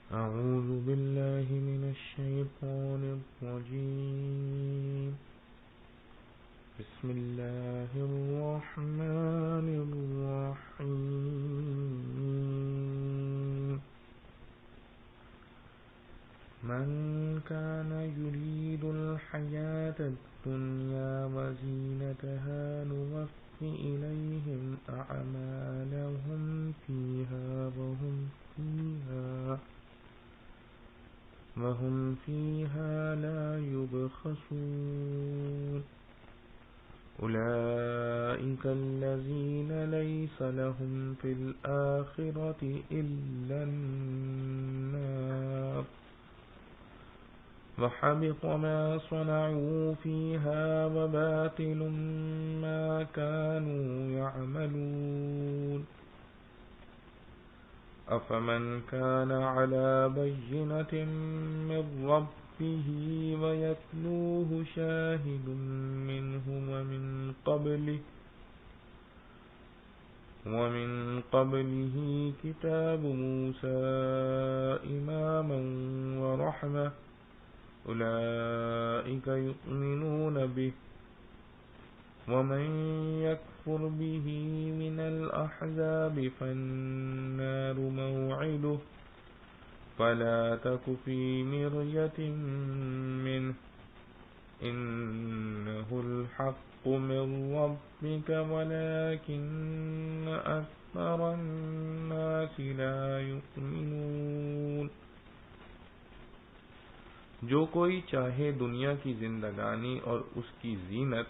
أعوذ بالله من الشيطان الرجيم. بسم الله الرحمن الرحيم. من كان يريد الحياة الدنيا وزينتها نوفي إليهم أعمالهم فيها وهم فيها لا يبخسون. أولئك الذين ليس لهم في الآخرة إلا النار وحبط ما صنعوا فيها وباطل ما كانوا يعملون. أفمن كان على بينة من ربه ويتلوه شاهد منه ومن قبله كتاب موسى إماما ورحمة أولئك يؤمنون به ومن يكفر به من الأحزاب فالنار موعده فلا تك في مرية منه إنه الحق من ربك ولكن أكثر الناس لا يؤمنون. جو کوئی چاہے دنیا کی زندگانی اور اس کی زینت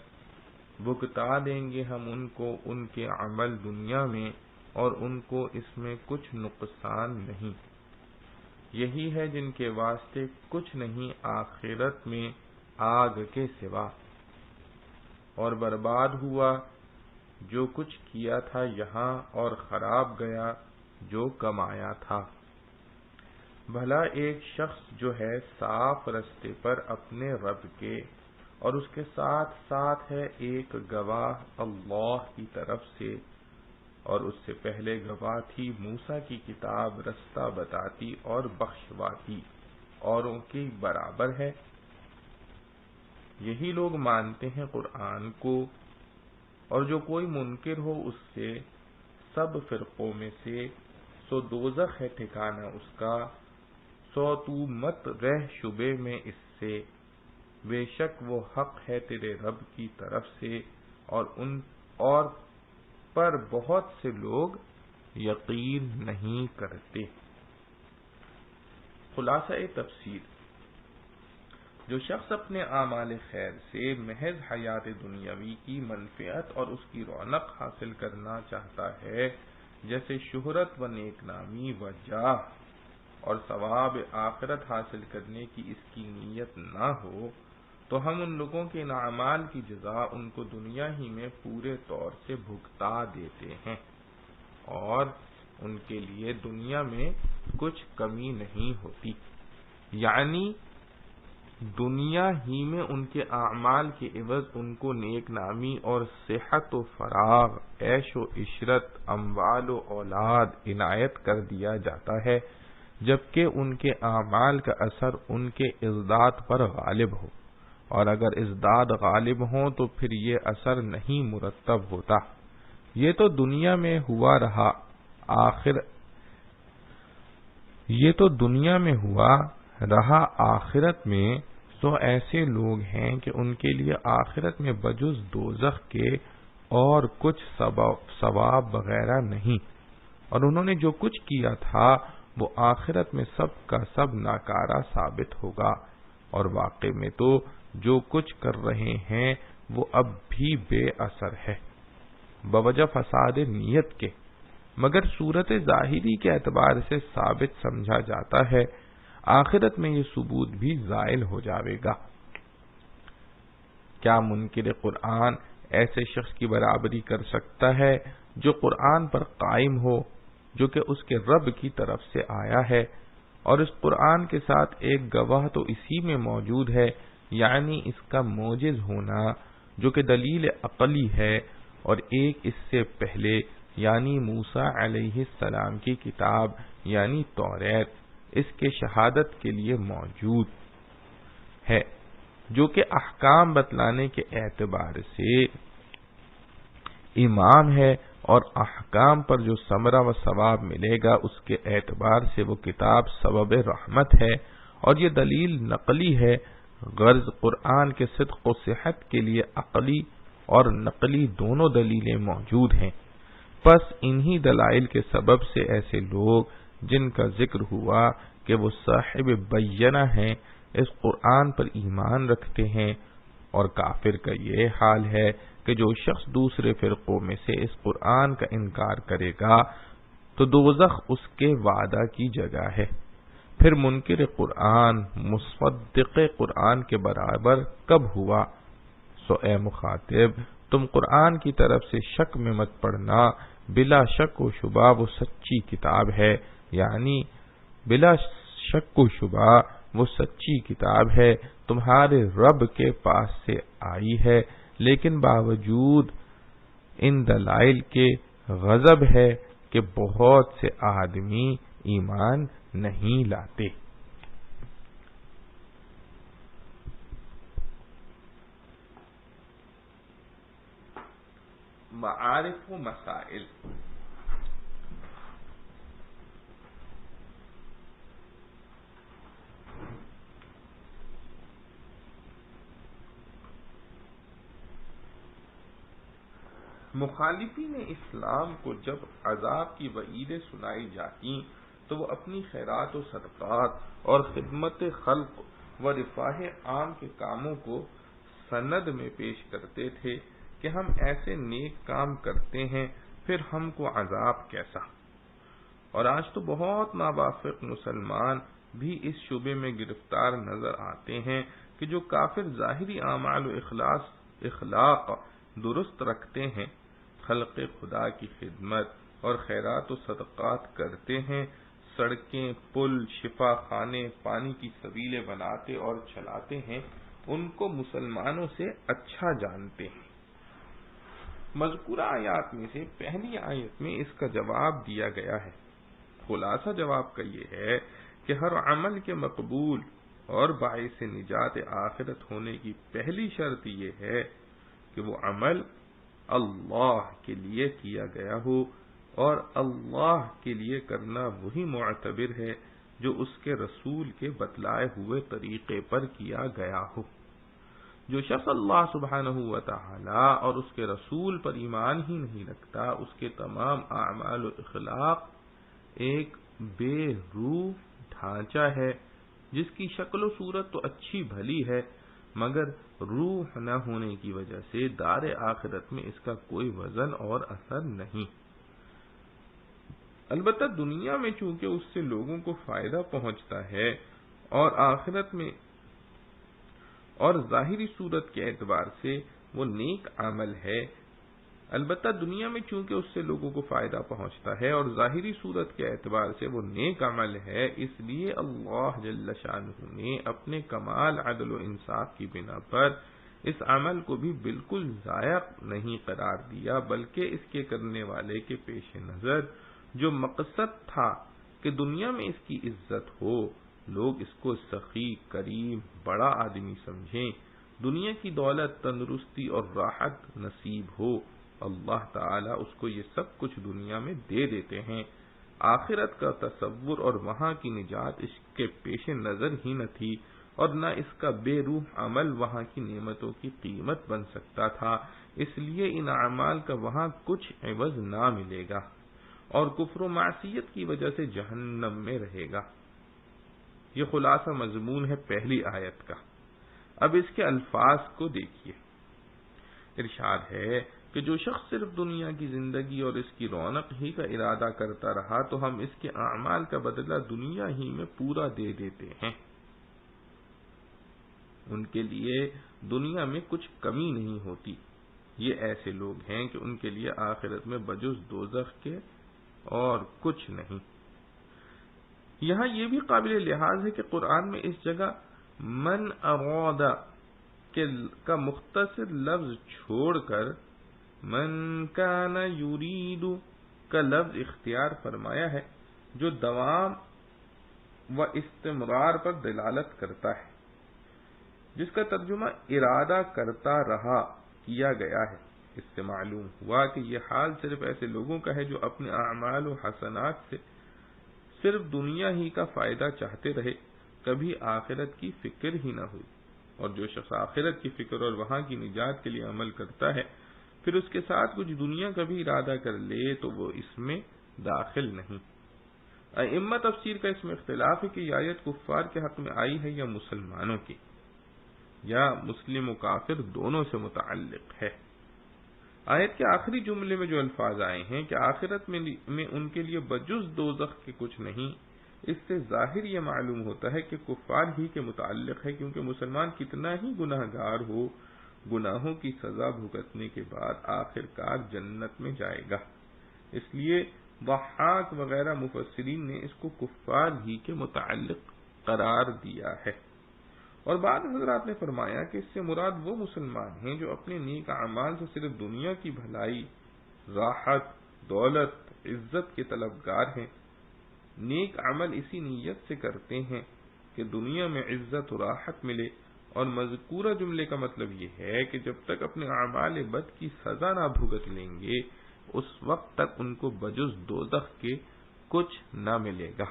بھگتا دیں گے ہم ان کو ان کے عمل دنیا میں اور ان کو اس میں کچھ نقصان نہیں. یہی ہے جن کے واسطے کچھ نہیں آخرت میں آگ کے سوا، اور برباد ہوا جو کچھ کیا تھا یہاں اور خراب گیا جو کمایا تھا. بھلا ایک شخص جو ہے صاف رستے پر اپنے رب کے اور اس کے ساتھ ساتھ ہے ایک گواہ اللہ کی طرف سے، اور اس سے پہلے گواہ تھی موسیٰ کی کتاب رستہ بتاتی اور بخشواتی، اوروں کے برابر ہے. یہی لوگ مانتے ہیں قرآن کو، اور جو کوئی منکر ہو اس سے سب فرقوں میں سے، سو دوزخ ہے ٹھکانہ اس کا، سو تو مت رہ شبے میں اس سے، بے شک وہ حق ہے تیرے رب کی طرف سے، اور پر بہت سے لوگ یقین نہیں کرتے. خلاصہ تفسیر: جو شخص اپنے اعمال خیر سے محض حیات دنیاوی کی منفعت اور اس کی رونق حاصل کرنا چاہتا ہے، جیسے شہرت و نیک نامی و جاہ، اور ثواب آخرت حاصل کرنے کی اس کی نیت نہ ہو، تو ہم ان لوگوں کے ان اعمال کی جزا ان کو دنیا ہی میں پورے طور سے بھگتا دیتے ہیں، اور ان کے لیے دنیا میں کچھ کمی نہیں ہوتی. یعنی دنیا ہی میں ان کے اعمال کے عوض ان کو نیک نامی اور صحت و فراغ، عیش و عشرت، اموال و اولاد عنایت کر دیا جاتا ہے، جبکہ ان کے اعمال کا اثر ان کے ازداد پر غالب ہو، اور اگر ازداد غالب ہوں تو پھر یہ اثر نہیں مرتب ہوتا. یہ تو دنیا میں ہوا رہا آخرت میں تو ایسے لوگ ہیں کہ ان کے لیے آخرت میں بجز دوزخ کے اور کچھ ثواب وغیرہ نہیں، اور انہوں نے جو کچھ کیا تھا وہ آخرت میں سب کا سب ناکارہ ثابت ہوگا، اور واقع میں تو جو کچھ کر رہے ہیں وہ اب بھی بے اثر ہے بوجہ فساد نیت کے، مگر صورت ظاہری کے اعتبار سے ثابت سمجھا جاتا ہے. آخرت میں یہ ثبوت بھی زائل ہو جاوے گا. کیا منکر قرآن ایسے شخص کی برابری کر سکتا ہے جو قرآن پر قائم ہو، جو کہ اس کے رب کی طرف سے آیا ہے، اور اس قرآن کے ساتھ ایک گواہ تو اسی میں موجود ہے، یعنی اس کا موجز ہونا جو کہ دلیل عقلی ہے، اور ایک اس سے پہلے یعنی موسیٰ علیہ السلام کی کتاب یعنی توریت اس کے شہادت کے لیے موجود ہے، جو کہ احکام بتلانے کے اعتبار سے امام ہے، اور احکام پر جو ثمرہ و ثواب ملے گا اس کے اعتبار سے وہ کتاب سبب رحمت ہے، اور یہ دلیل نقلی ہے۔ غرض قرآن کے صدق و صحت کے لیے عقلی اور نقلی دونوں دلیلیں موجود ہیں۔ پس انہی دلائل کے سبب سے ایسے لوگ جن کا ذکر ہوا کہ وہ صاحب بینہ ہیں، اس قرآن پر ایمان رکھتے ہیں، اور کافر کا یہ حال ہے کہ جو شخص دوسرے فرقوں میں سے اس قرآن کا انکار کرے گا تو دوزخ اس کے وعدہ کی جگہ ہے۔ پھر منکر قرآن مصدق قرآن کے برابر کب ہوا؟ سو اے مخاطب، تم قرآن کی طرف سے شک میں مت پڑنا، بلا شک و شبہ وہ سچی کتاب ہے، یعنی بلا شک و شبہ وہ سچی کتاب ہے، تمہارے رب کے پاس سے آئی ہے، لیکن باوجود ان دلائل کے غضب ہے کہ بہت سے آدمی ایمان نہیں لاتے۔ معارف و مسائل۔ مخالفین اسلام کو جب عذاب کی وعیدیں سنائی جاتی تو وہ اپنی خیرات و صدقات اور خدمت خلق و رفاہ عام کے کاموں کو سند میں پیش کرتے تھے کہ ہم ایسے نیک کام کرتے ہیں، پھر ہم کو عذاب کیسا۔ اور آج تو بہت نابافق مسلمان بھی اس شبے میں گرفتار نظر آتے ہیں کہ جو کافر ظاہری اعمال و اخلاق درست رکھتے ہیں، خلق خدا کی خدمت اور خیرات و صدقات کرتے ہیں، سڑکیں، پل، شفا خانے، پانی کی سبیلیں بناتے اور چلاتے ہیں، ان کو مسلمانوں سے اچھا جانتے ہیں۔ مذکورہ آیات میں سے پہلی آیت میں اس کا جواب دیا گیا ہے۔ خلاصہ جواب کا یہ ہے کہ ہر عمل کے مقبول اور باعث نجات آخرت ہونے کی پہلی شرط یہ ہے کہ وہ عمل اللہ کے لیے کیا گیا ہو، اور اللہ کے لیے کرنا وہی معتبر ہے جو اس کے رسول کے بتلائے ہوئے طریقے پر کیا گیا ہو۔ جو شخص اللہ سبحانہ و تعالی اور اس کے رسول پر ایمان ہی نہیں رکھتا، اس کے تمام اعمال و اخلاق ایک بے روح ڈھانچہ ہے، جس کی شکل و صورت تو اچھی بھلی ہے، مگر روح نہ ہونے کی وجہ سے دار آخرت میں اس کا کوئی وزن اور اثر نہیں۔ البتہ دنیا میں چونکہ اس سے لوگوں کو فائدہ پہنچتا ہے اور آخرت میں اور ظاہری صورت کے اعتبار سے وہ نیک عمل ہے، البتہ دنیا میں چونکہ اس سے لوگوں کو فائدہ پہنچتا ہے اور ظاہری صورت کے اعتبار سے وہ نیک عمل ہے، اس لیے اللہ جل شانہ نے اپنے کمال عدل و انصاف کی بنا پر اس عمل کو بھی بالکل ضائع نہیں قرار دیا، بلکہ اس کے کرنے والے کے پیش نظر جو مقصد تھا کہ دنیا میں اس کی عزت ہو، لوگ اس کو سخی، کریم، بڑا آدمی سمجھیں، دنیا کی دولت، تندرستی اور راحت نصیب ہو، اللہ تعالیٰ اس کو یہ سب کچھ دنیا میں دے دیتے ہیں۔ آخرت کا تصور اور وہاں کی نجات اس کے پیش نظر ہی نہ تھی، اور نہ اس کا بے روح عمل وہاں کی نعمتوں کی قیمت بن سکتا تھا، اس لیے ان اعمال کا وہاں کچھ عوض نہ ملے گا، اور کفر و معصیت کی وجہ سے جہنم میں رہے گا۔ یہ خلاصہ مضمون ہے پہلی آیت کا۔ اب اس کے الفاظ کو دیکھیے۔ ارشاد ہے کہ جو شخص صرف دنیا کی زندگی اور اس کی رونق ہی کا ارادہ کرتا رہا تو ہم اس کے اعمال کا بدلہ دنیا ہی میں پورا دے دیتے ہیں۔ ان کے لیے دنیا میں کچھ کمی نہیں ہوتی۔ یہ ایسے لوگ ہیں کہ ان کے لیے آخرت میں بجز دوزخ کے اور کچھ نہیں۔ یہاں یہ بھی قابل لحاظ ہے کہ قرآن میں اس جگہ من اراد کا مختصر لفظ چھوڑ کر من کان یرید کا لفظ اختیار فرمایا ہے، جو دوام و استمرار پر دلالت کرتا ہے، جس کا ترجمہ ارادہ کرتا رہا کیا گیا ہے۔ اس سے معلوم ہوا کہ یہ حال صرف ایسے لوگوں کا ہے جو اپنے اعمال و حسنات سے صرف دنیا ہی کا فائدہ چاہتے رہے، کبھی آخرت کی فکر ہی نہ ہوئی، اور جو شخص آخرت کی فکر اور وہاں کی نجات کے لیے عمل کرتا ہے پھر اس کے ساتھ کچھ دنیا کا بھی ارادہ کر لے تو وہ اس میں داخل نہیں۔ ائمہ تفسیر کا اس میں اختلاف ہے کہ یہ آیت کفار کے حق میں آئی ہے یا مسلمانوں کی، یا مسلم و کافر دونوں سے متعلق ہے۔ آیت کے آخری جملے میں جو الفاظ آئے ہیں کہ آخرت میں ان کے لیے بجز دوزخ کے کچھ نہیں، اس سے ظاہر یہ معلوم ہوتا ہے کہ کفار ہی کے متعلق ہے، کیونکہ مسلمان کتنا ہی گناہ گار ہو، گناہوں کی سزا بھگتنے کے بعد آخر کار جنت میں جائے گا۔ اس لیے ضحاک وغیرہ مفسرین نے اس کو کفار ہی کے متعلق قرار دیا ہے، اور بعض حضرات نے فرمایا کہ اس سے مراد وہ مسلمان ہیں جو اپنے نیک اعمال سے صرف دنیا کی بھلائی، راحت، دولت، عزت کے طلبگار ہیں۔ نیک عمل اسی نیت سے کرتے ہیں کہ دنیا میں عزت و راحت ملے، اور مذکورہ جملے کا مطلب یہ ہے کہ جب تک اپنے اعمال بد کی سزا نہ بھگت لیں گے اس وقت تک ان کو بجز دوزخ کے کچھ نہ ملے گا۔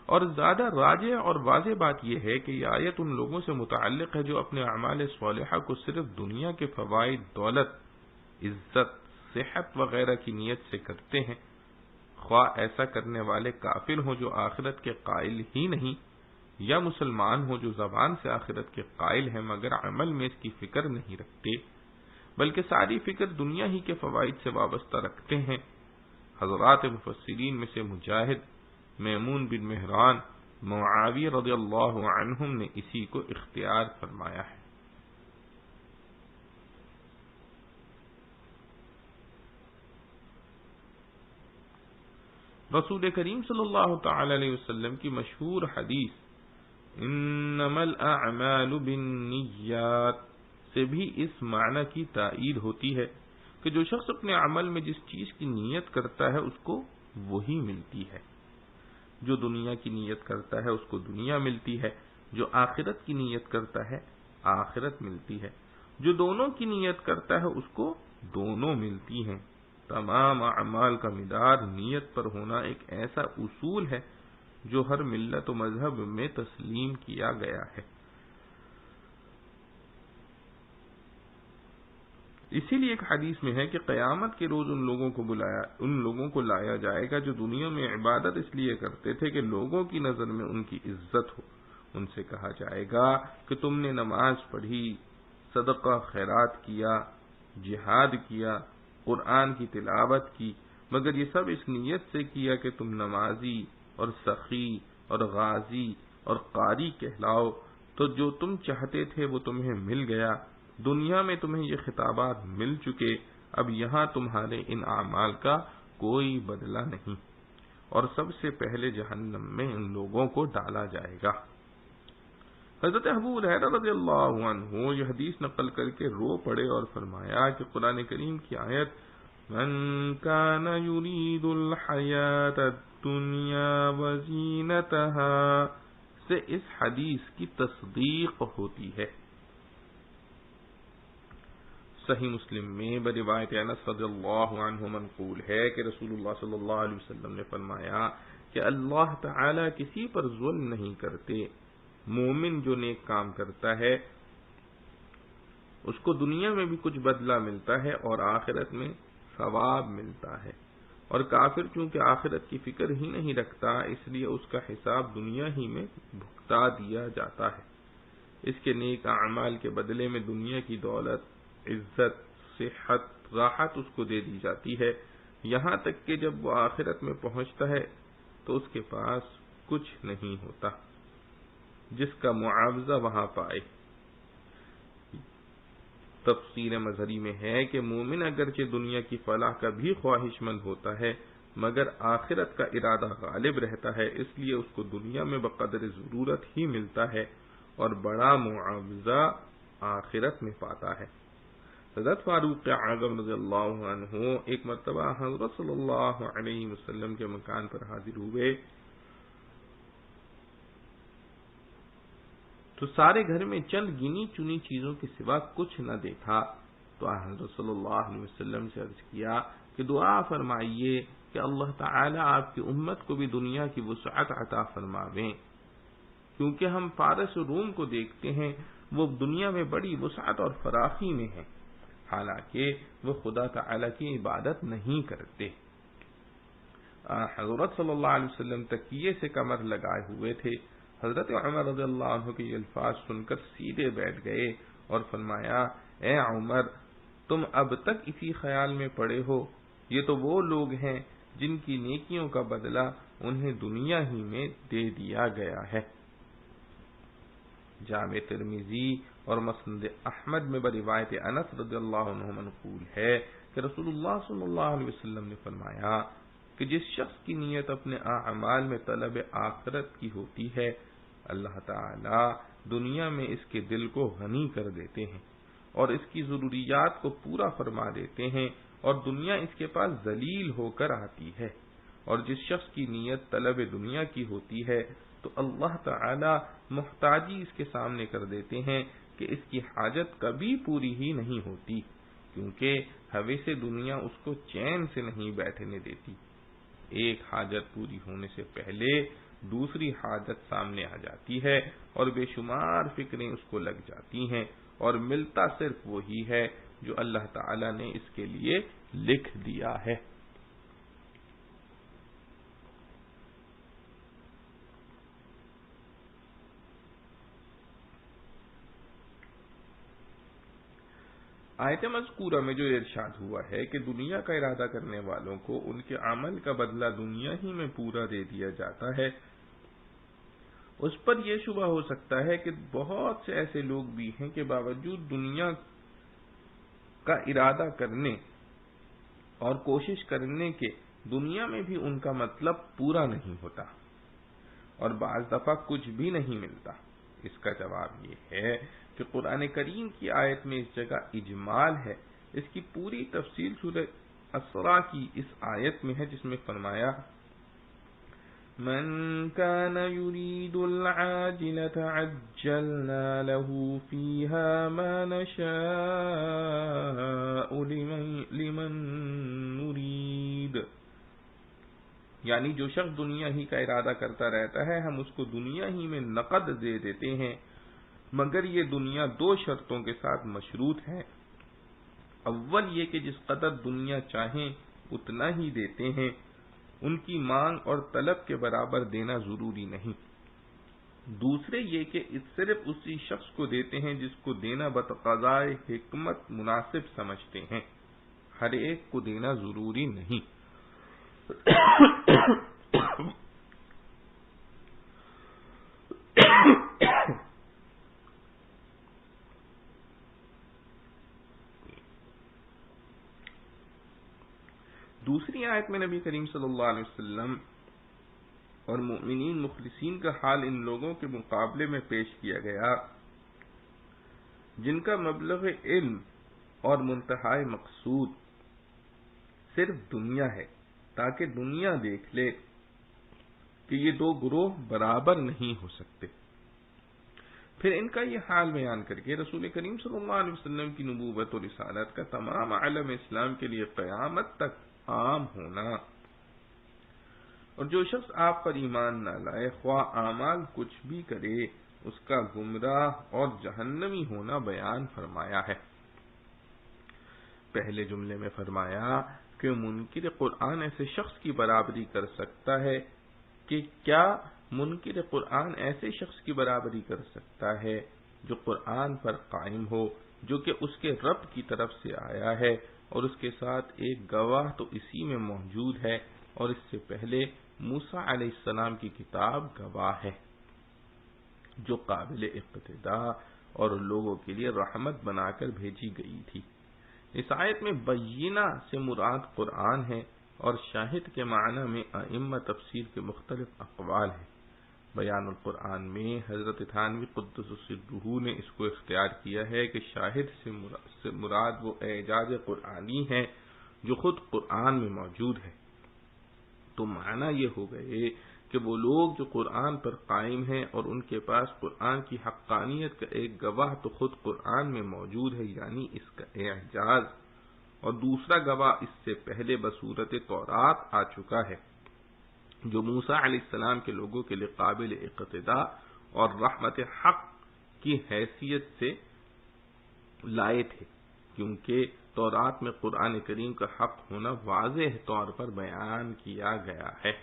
اور زیادہ راجح اور واضح بات یہ ہے کہ یہ آیت ان لوگوں سے متعلق ہے جو اپنے اعمال صالحہ کو صرف دنیا کے فوائد، دولت، عزت، صحت وغیرہ کی نیت سے کرتے ہیں، خواہ ایسا کرنے والے کافر ہوں جو آخرت کے قائل ہی نہیں، یا مسلمان ہوں جو زبان سے آخرت کے قائل ہیں مگر عمل میں اس کی فکر نہیں رکھتے، بلکہ ساری فکر دنیا ہی کے فوائد سے وابستہ رکھتے ہیں۔ حضرات مفسرین میں سے مجاہد، میمون بن مہران، معاویہ رضی اللہ عنہم نے اسی کو اختیار فرمایا ہے۔ رسول کریم صلی اللہ تعالی علیہ وسلم کی مشہور حدیث انما الاعمال بالنیات سے بھی اس معنی کی تائید ہوتی ہے کہ جو شخص اپنے عمل میں جس چیز کی نیت کرتا ہے اس کو وہی ملتی ہے۔ جو دنیا کی نیت کرتا ہے اس کو دنیا ملتی ہے، جو آخرت کی نیت کرتا ہے آخرت ملتی ہے، جو دونوں کی نیت کرتا ہے اس کو دونوں ملتی ہیں۔ تمام اعمال کا مدار نیت پر ہونا ایک ایسا اصول ہے جو ہر ملت و مذہب میں تسلیم کیا گیا ہے۔ اسی لیے ایک حدیث میں ہے کہ قیامت کے روز ان لوگوں کو لایا جائے گا جو دنیا میں عبادت اس لیے کرتے تھے کہ لوگوں کی نظر میں ان کی عزت ہو۔ ان سے کہا جائے گا کہ تم نے نماز پڑھی، صدقہ خیرات کیا، جہاد کیا، قرآن کی تلاوت کی، مگر یہ سب اس نیت سے کیا کہ تم نمازی اور سخی اور غازی اور قاری کہلاؤ، تو جو تم چاہتے تھے وہ تمہیں مل گیا۔ دنیا میں تمہیں یہ خطابات مل چکے، اب یہاں تمہارے ان اعمال کا کوئی بدلہ نہیں، اور سب سے پہلے جہنم میں ان لوگوں کو ڈالا جائے گا۔ حضرت ابو ہریرہ رضی اللہ عنہ یہ حدیث نقل کر کے رو پڑے اور فرمایا کہ قرآن کریم کی آیت من کان یرید الحیات الدنیا وزینتها سے اس حدیث کی تصدیق ہوتی ہے۔ صحیح مسلم میں بروایت انس رضی اللہ عنہ منقول ہے کہ رسول اللہ صلی اللہ علیہ وسلم نے فرمایا کہ اللہ تعالی کسی پر ظلم نہیں کرتے۔ مومن جو نیک کام کرتا ہے اس کو دنیا میں بھی کچھ بدلہ ملتا ہے اور آخرت میں ثواب ملتا ہے، اور کافر چونکہ آخرت کی فکر ہی نہیں رکھتا اس لیے اس کا حساب دنیا ہی میں بھگتا دیا جاتا ہے۔ اس کے نیک اعمال کے بدلے میں دنیا کی دولت، عزت، صحت، راحت اس کو دے دی جاتی ہے، یہاں تک کہ جب وہ آخرت میں پہنچتا ہے تو اس کے پاس کچھ نہیں ہوتا جس کا معاوضہ وہاں پائے۔ تفسیر مظہری میں ہے کہ مومن اگرچہ دنیا کی فلاح کا بھی خواہش مند ہوتا ہے مگر آخرت کا ارادہ غالب رہتا ہے، اس لیے اس کو دنیا میں بقدر ضرورت ہی ملتا ہے اور بڑا معاوضہ آخرت میں پاتا ہے۔ حضرت فاروق اعظم رضی اللہ عنہ ایک مرتبہ حضرت صلی اللہ علیہ وسلم کے مکان پر حاضر ہوئے تو سارے گھر میں چند گنی چنی چیزوں کے سوا کچھ نہ دیکھا تو حضرت صلی اللہ علیہ وسلم سے عرض کیا کہ دعا فرمائیے کہ اللہ تعالی آپ کی امت کو بھی دنیا کی وسعت عطا فرماویں، کیونکہ ہم فارس و روم کو دیکھتے ہیں، وہ دنیا میں بڑی وسعت اور فراخی میں ہیں، حالانکہ وہ خدا تعالی کی عبادت نہیں کرتے۔ حضرت صلی اللہ علیہ وسلم تکیے سے کمر لگائے ہوئے تھے۔ حضرت عمر رضی اللہ عنہ کے یہ الفاظ سن کر سیدھے بیٹھ گئے اور فرمایا، اے عمر، تم اب تک اسی خیال میں پڑے ہو، یہ تو وہ لوگ ہیں جن کی نیکیوں کا بدلہ انہیں دنیا ہی میں دے دیا گیا ہے۔ جامع ترمذی اور مسند احمد میں بروایت انس رضی اللہ عنہ منقول ہے کہ رسول اللہ صلی اللہ علیہ وسلم نے فرمایا کہ جس شخص کی نیت اپنے اعمال میں طلب آخرت کی ہوتی ہے، اللہ تعالی دنیا میں اس کے دل کو غنی کر دیتے ہیں اور اس کی ضروریات کو پورا فرما دیتے ہیں، اور دنیا اس کے پاس ذلیل ہو کر آتی ہے۔ اور جس شخص کی نیت طلب دنیا کی ہوتی ہے تو اللہ تعالی محتاجی اس کے سامنے کر دیتے ہیں کہ اس کی حاجت کبھی پوری ہی نہیں ہوتی، کیونکہ ہویس دنیا اس کو چین سے نہیں بیٹھنے دیتی۔ ایک حاجت پوری ہونے سے پہلے دوسری حاجت سامنے آ جاتی ہے اور بے شمار فکریں اس کو لگ جاتی ہیں، اور ملتا صرف وہی ہے جو اللہ تعالی نے اس کے لیے لکھ دیا ہے۔ آیت مذکورہ میں جو ارشاد ہوا ہے کہ دنیا کا ارادہ کرنے والوں کو ان کے عمل کا بدلہ دنیا ہی میں پورا دے دیا جاتا ہے، اس پر یہ شبہ ہو سکتا ہے کہ بہت سے ایسے لوگ بھی ہیں کہ باوجود دنیا کا ارادہ کرنے اور کوشش کرنے کے دنیا میں بھی ان کا مطلب پورا نہیں ہوتا اور بعض دفعہ کچھ بھی نہیں ملتا۔ اس کا جواب یہ ہے کہ قرآن کریم کی آیت میں اس جگہ اجمال ہے، اس کی پوری تفصیل سورہ اسراء کی اس آیت میں ہے جس میں فرمایا، من كان يريد العاجلة عجلنا له فيها ما نشاء لمن نريد، یعنی جو شخص دنیا ہی کا ارادہ کرتا رہتا ہے ہم اس کو دنیا ہی میں نقد دے دیتے ہیں، مگر یہ دنیا دو شرطوں کے ساتھ مشروط ہے۔ اول یہ کہ جس قدر دنیا چاہیں اتنا ہی دیتے ہیں، ان کی مانگ اور طلب کے برابر دینا ضروری نہیں۔ دوسرے یہ کہ صرف اسی شخص کو دیتے ہیں جس کو دینا بتقاضائے حکمت مناسب سمجھتے ہیں، ہر ایک کو دینا ضروری نہیں۔ دوسری آیت میں نبی کریم صلی اللہ علیہ وسلم اور مؤمنین مخلصین کا حال ان لوگوں کے مقابلے میں پیش کیا گیا جن کا مبلغ علم اور منتہائی مقصود صرف دنیا ہے، تاکہ دنیا دیکھ لے کہ یہ دو گروہ برابر نہیں ہو سکتے۔ پھر ان کا یہ حال بیان کر کے رسول کریم صلی اللہ علیہ وسلم کی نبوت اور رسالت کا تمام عالم اسلام کے لیے قیامت تک عام ہونا، اور جو شخص آپ پر ایمان نہ لائے خواہ اعمال کچھ بھی کرے اس کا گمراہ اور جہنمی ہونا بیان فرمایا ہے۔ پہلے جملے میں فرمایا کہ منکر قرآن ایسے شخص کی برابری کر سکتا ہے کہ کیا منکر قرآن ایسے شخص کی برابری کر سکتا ہے جو قرآن پر قائم ہو، جو کہ اس کے رب کی طرف سے آیا ہے اور اس کے ساتھ ایک گواہ تو اسی میں موجود ہے، اور اس سے پہلے موسیٰ علیہ السلام کی کتاب گواہ ہے جو قابل اقتداء اور لوگوں کے لیے رحمت بنا کر بھیجی گئی تھی۔ اس آیت میں بینہ سے مراد قرآن ہے اور شاہد کے معنی میں ائمہ تفسیر کے مختلف اقوال ہیں۔ بیان القرآن میں حضرت تھانوی قدس سرہ نے اس کو اختیار کیا ہے کہ شاہد سے مراد وہ اعجاز قرآنی ہے جو خود قرآن میں موجود ہے۔ تو معنی یہ ہو گئے کہ وہ لوگ جو قرآن پر قائم ہیں اور ان کے پاس قرآن کی حقانیت کا ایک گواہ تو خود قرآن میں موجود ہے، یعنی اس کا اعجاز، اور دوسرا گواہ اس سے پہلے بصورت تورات آ چکا ہے، جو موسیٰ علیہ السلام کے لوگوں کے لیے قابل اقتداء اور رحمت حق کی حیثیت سے لائے تھے، کیونکہ تورات میں قرآن کریم کا حق ہونا واضح طور پر بیان کیا گیا ہے۔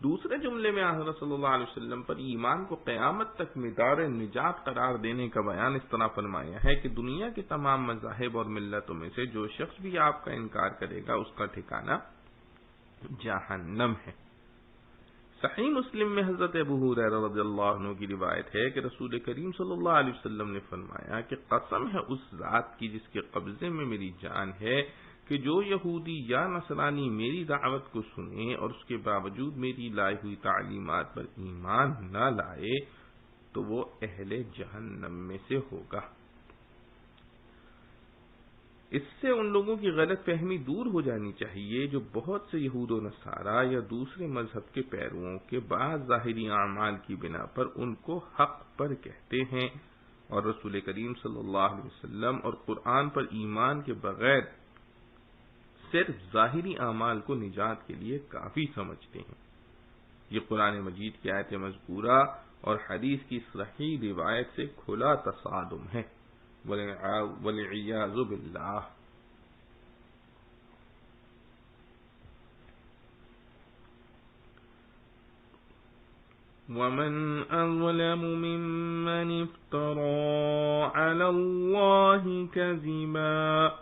دوسرے جملے میں حضرت صلی اللہ علیہ وسلم پر ایمان کو قیامت تک مدار نجات قرار دینے کا بیان اس طرح فرمایا ہے کہ دنیا کے تمام مذاہب اور ملتوں میں سے جو شخص بھی آپ کا انکار کرے گا اس کا ٹھکانہ جہنم ہے۔ صحیح مسلم میں حضرت ابو ہریرہ رضی اللہ عنہ کی روایت ہے کہ رسول کریم صلی اللہ علیہ وسلم نے فرمایا کہ قسم ہے اس ذات کی جس کے قبضے میں میری جان ہے کہ جو یہودی یا نصرانی میری دعوت کو سنے اور اس کے باوجود میری لائی ہوئی تعلیمات پر ایمان نہ لائے تو وہ اہل جہنم میں سے ہوگا۔ اس سے ان لوگوں کی غلط فہمی دور ہو جانی چاہیے جو بہت سے یہود و نصارہ یا دوسرے مذہب کے پیرووں کے بعض ظاہری اعمال کی بنا پر ان کو حق پر کہتے ہیں اور رسول کریم صلی اللہ علیہ وسلم اور قرآن پر ایمان کے بغیر صرف ظاہری اعمال کو نجات کے لیے کافی سمجھتے ہیں۔ یہ قرآن مجید کی آیت مذکورہ اور حدیث کی صحیح روایت سے کھلا تصادم ہے، والعیاذ باللہ۔ ومن أظلم ممن افترى على الله كذبا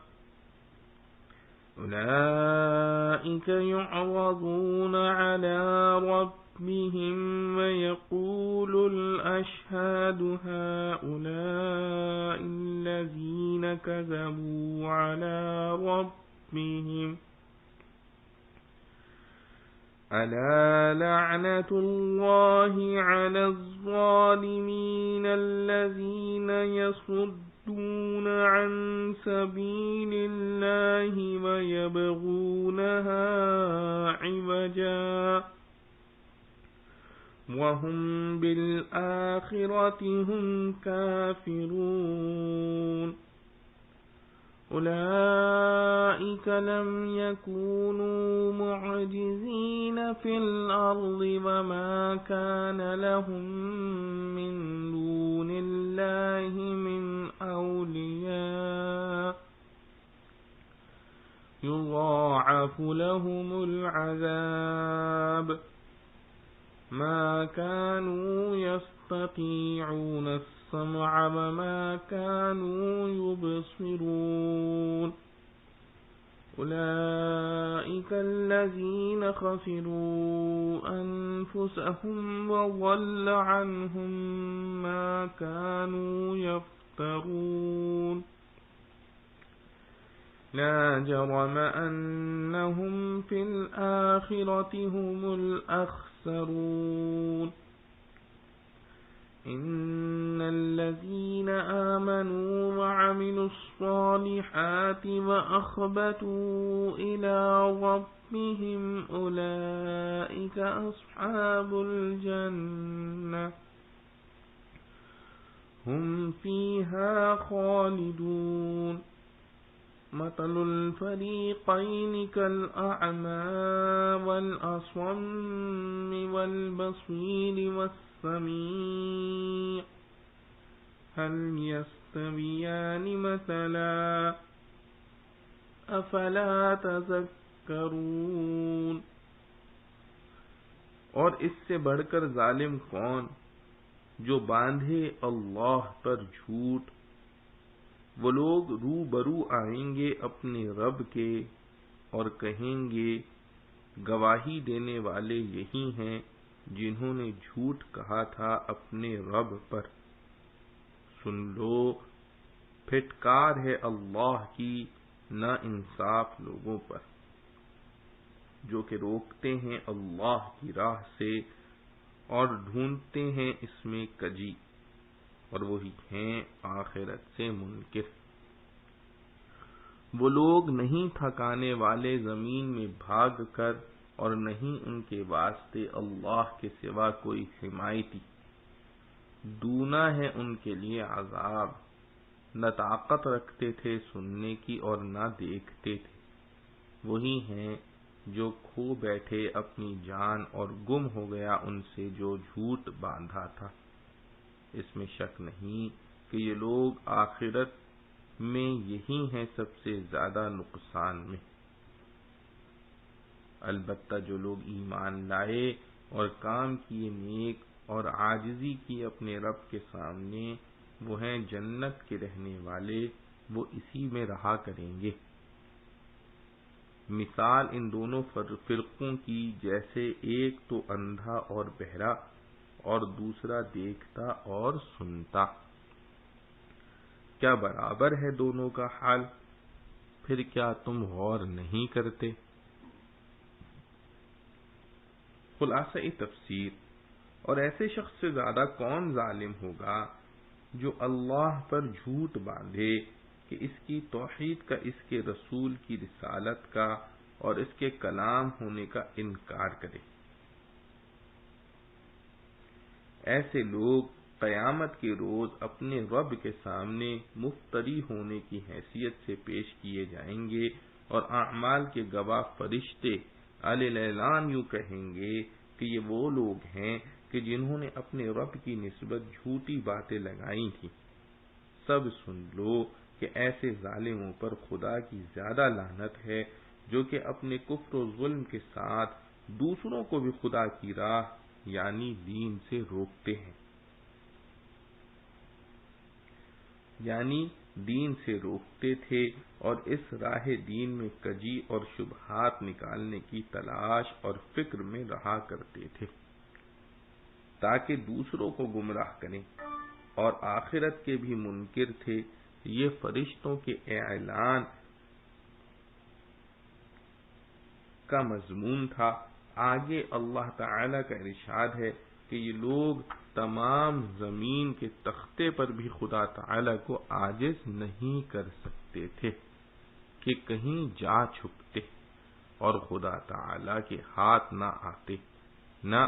أولئك يعرضون على ربهم ويقول الأشهاد هؤلاء الذين كذبوا على ربهم ألا لعنة الله على الظالمين الذين يصدون عن سبيل الله ويبغونها عوجا وهم بالآخرة هم كافرون أولئك لم يكونوا معجزين في الأرض وما كان لهم من دون الله من أولياء يضاعف لهم العذاب ما كانوا يستطيعون السمع وما كانوا يبصرون أولئك الذين خسروا أنفسهم وضل عنهم ما كانوا يفترون لا جرم أنهم في الآخرة هم الأخسرون إن الذين آمنوا وعملوا الصالحات وأخبتوا إلى ربهم أولئك أصحاب الجنة هم فيها خالدون مثل الفريقين كالأعمى والأصم والبصير والسميع هل يستويان مثلا أفلا تذكرون۔ اور اس سے بڑھ کر ظالم کون جو باندھے اللہ پر جھوٹ۔ وہ لوگ روبرو آئیں گے اپنے رب کے اور کہیں گے گواہی دینے والے یہی ہیں جنہوں نے جھوٹ کہا تھا اپنے رب پر۔ سن لو پھٹکار ہے اللہ کی نا انصاف لوگوں پر جو کہ روکتے ہیں اللہ کی راہ سے اور ڈھونڈتے ہیں اس میں کجی، اور وہی ہیں آخرت سے منکر۔ وہ لوگ نہیں تھکانے والے زمین میں بھاگ کر اور نہیں ان کے واسطے اللہ کے سوا کوئی حمایتی۔ دونا ہے ان کے لیے عذاب، نہ طاقت رکھتے تھے سننے کی اور نہ دیکھتے تھے۔ وہی ہیں جو کھو بیٹھے اپنی جان اور گم ہو گیا ان سے جو جھوٹ باندھا تھا۔ اس میں شک نہیں کہ یہ لوگ آخرت میں یہی ہیں سب سے زیادہ نقصان میں۔ البتہ جو لوگ ایمان لائے اور کام کیے نیک اور عاجزی کی اپنے رب کے سامنے، وہ ہیں جنت کے رہنے والے، وہ اسی میں رہا کریں گے۔ مثال ان دونوں فرقوں کی جیسے ایک تو اندھا اور بہرا اور دوسرا دیکھتا اور سنتا۔ کیا برابر ہے دونوں کا حال؟ پھر کیا تم غور نہیں کرتے؟ خلاصہ تفسیر، اور ایسے شخص سے زیادہ کون ظالم ہوگا جو اللہ پر جھوٹ باندھے کہ اس کی توحید کا، اس کے رسول کی رسالت کا اور اس کے کلام ہونے کا انکار کرے۔ ایسے لوگ قیامت کے روز اپنے رب کے سامنے مفتری ہونے کی حیثیت سے پیش کیے جائیں گے، اور اعمال کے گواہ فرشتے اعلان یوں کہیں گے کہ یہ وہ لوگ ہیں کہ جنہوں نے اپنے رب کی نسبت جھوٹی باتیں لگائی تھیں۔ سب سن لو کہ ایسے ظالموں پر خدا کی زیادہ لعنت ہے جو کہ اپنے کفر و ظلم کے ساتھ دوسروں کو بھی خدا کی راہ یعنی دین سے روکتے ہیں، یعنی دین سے روکتے تھے اور اس راہ دین میں کجی اور شبہات نکالنے کی تلاش اور فکر میں رہا کرتے تھے تاکہ دوسروں کو گمراہ کریں، اور آخرت کے بھی منکر تھے۔ یہ فرشتوں کے اعلان کا مضمون تھا۔ آگے اللہ تعالی کا ارشاد ہے کہ یہ لوگ تمام زمین کے تختے پر بھی خدا تعالی کو عاجز نہیں کر سکتے تھے کہ کہیں جا چھپتے اور خدا تعالی کے ہاتھ نہ آتے، نہ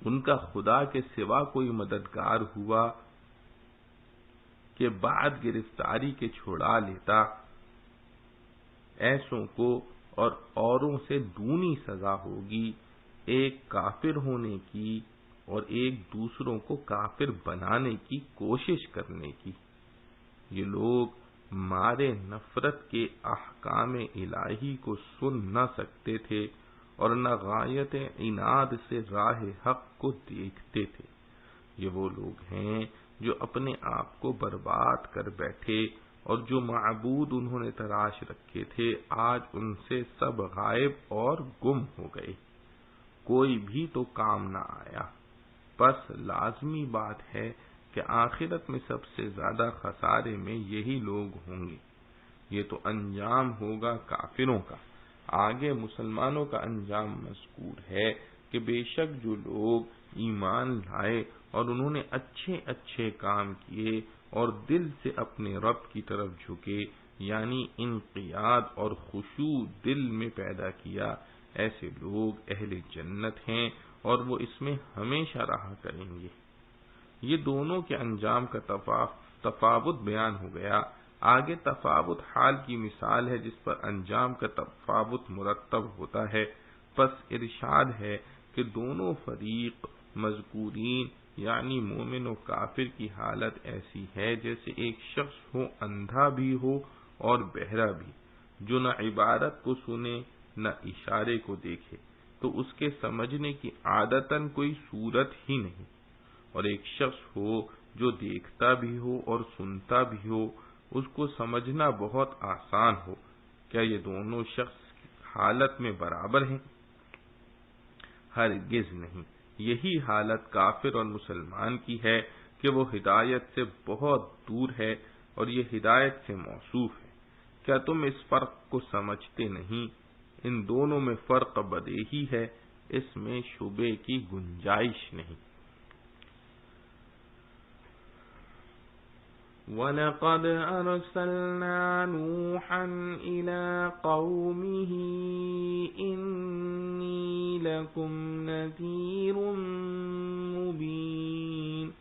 ان کا خدا کے سوا کوئی مددگار ہوا کہ بعد گرفتاری کے چھڑا لیتا۔ ایسوں کو اور اوروں سے دونی سزا ہوگی، ایک کافر ہونے کی اور ایک دوسروں کو کافر بنانے کی کوشش کرنے کی۔ یہ لوگ مارے نفرت کے احکام الہی کو سن نہ سکتے تھے اور نہ غایت عناد سے راہ حق کو دیکھتے تھے۔ یہ وہ لوگ ہیں جو اپنے آپ کو برباد کر بیٹھے اور جو معبود انہوں نے تراش رکھے تھے آج ان سے سب غائب اور گم ہو گئے، کوئی بھی تو کام نہ آیا۔ پس لازمی بات ہے کہ آخرت میں سب سے زیادہ خسارے میں یہی لوگ ہوں گے۔ یہ تو انجام ہوگا کافروں کا۔ آگے مسلمانوں کا انجام مذکور ہے کہ بے شک جو لوگ ایمان لائے اور انہوں نے اچھے اچھے کام کیے اور دل سے اپنے رب کی طرف جھکے، یعنی انقیاد اور خشوع دل میں پیدا کیا، ایسے لوگ اہل جنت ہیں اور وہ اس میں ہمیشہ رہا کریں گے۔ یہ دونوں کے انجام کا تفاوت بیان ہو گیا۔ آگے تفاوت حال کی مثال ہے جس پر انجام کا تفاوت مرتب ہوتا ہے۔ پس ارشاد ہے کہ دونوں فریق مذکورین یعنی مومن و کافر کی حالت ایسی ہے جیسے ایک شخص ہو اندھا بھی ہو اور بہرا بھی، جو نہ عبارت کو سنے نہ اشارے کو دیکھے تو اس کے سمجھنے کی عادتاً کوئی صورت ہی نہیں، اور ایک شخص ہو جو دیکھتا بھی ہو اور سنتا بھی ہو، اس کو سمجھنا بہت آسان ہو۔ کیا یہ دونوں شخص حالت میں برابر ہیں؟ ہرگز نہیں۔ یہی حالت کافر اور مسلمان کی ہے کہ وہ ہدایت سے بہت دور ہے اور یہ ہدایت سے موصوف ہے۔ کیا تم اس فرق کو سمجھتے نہیں؟ ان دونوں میں فرق بدیہی ہے، اس میں شبے کی گنجائش نہیں۔ وَلَقَدْ أَرْسَلْنَا نُوحًا إِلَىٰ قَوْمِهِ إِنِّي لَكُمْ نَذِيرٌ مُّبِينٌ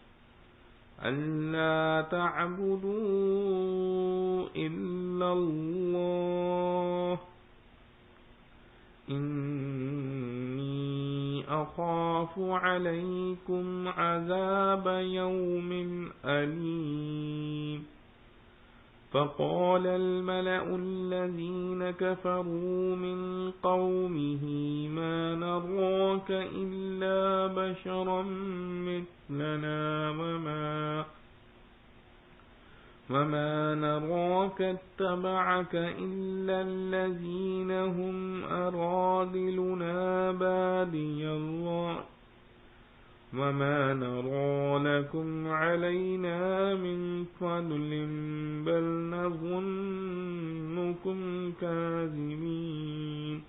أَلَّا تَعْبُدُوا إِلَّا اللَّهَ إِنِّي أَخَافُ عَلَيْكُمْ عَذَابَ يَوْمٍ أَلِيمٍ فَقَالَ الْمَلَأُ الَّذِينَ كَفَرُوا مِنْ قَوْمِهِ مَا نَرَاكَ إِلَّا بَشَرًا مِثْلَنَا وَمَا نَرَاكَ اتَّبَعَكَ إِلَّا الَّذِينَ هُمْ أَرَاذِلُنَا بَادِيَ الرَّأْيِ وَمَا نَرَىٰ لَكُمْ عَلَيْنَا مِنْ فَضْلٍ بَلْ نَظُنُّكُمْ كَاذِبِينَ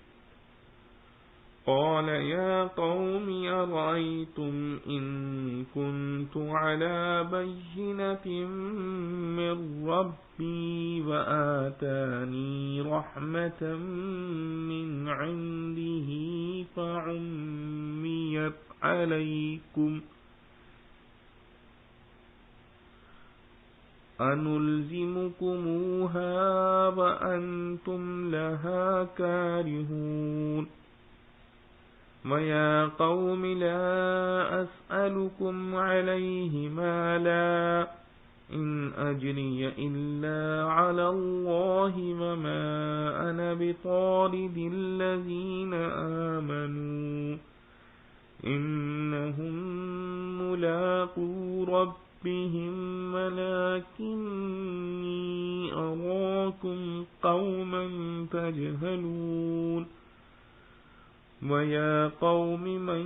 قَالَ يَا قَوْمِ أَرَأَيْتُمْ إِن كُنتُ عَلَىٰ بَيِّنَةٍ مِّن رَّبِّي وَآتَانِي رَحْمَةً مِّنْ عِندِهِ فَعُمِّيَتْ عَلَيْكُمْ أَنُلْزِمُكُمُوهَا وَأَنتُمْ لَهَا كَارِهُونَ وَيَا قَوْمِ لَا أَسْأَلُكُمْ عَلَيْهِ مَالًا إِنْ أَجْرِيَ إِلَّا عَلَى اللَّهِ وَمَا أَنَا بِطَارِدِ الَّذِينَ آمَنُوا إِنَّهُمْ مُلَاقُو رَبِّهِمْ وَلَكِنِّي أَرَاكُمْ قَوْمًا تَجْهَلُونَ وَيَا قَوْمِ مَن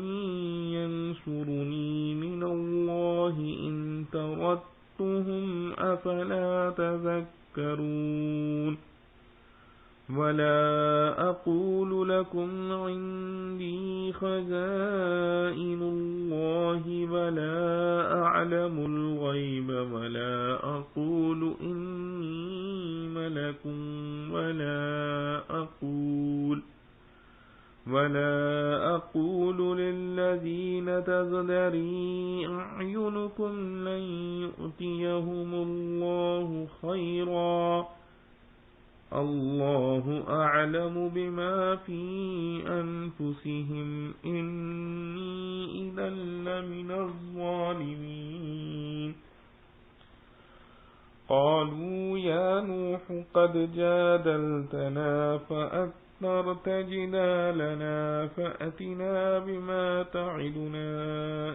يَنصُرُنِي مِنَ اللَّهِ إِن طَرَدتُّهُمْ أَفَلَا تَذَكَّرُونَ وَلَا أَقُولُ لَكُمْ عِندِي خَزَائِنُ اللَّهِ وَلَا أَعْلَمُ الْغَيْبَ وَلَا أَقُولُ إِنِّي مَلَكٌ ولا أقول للذين تزدري أعينكم لن يؤتيهم الله خيرا الله أعلم بما في أنفسهم إني إذا لمن الظالمين قالوا يا نوح قد جادلتنا فأكثرت جدالنا فأتنا بما تعدنا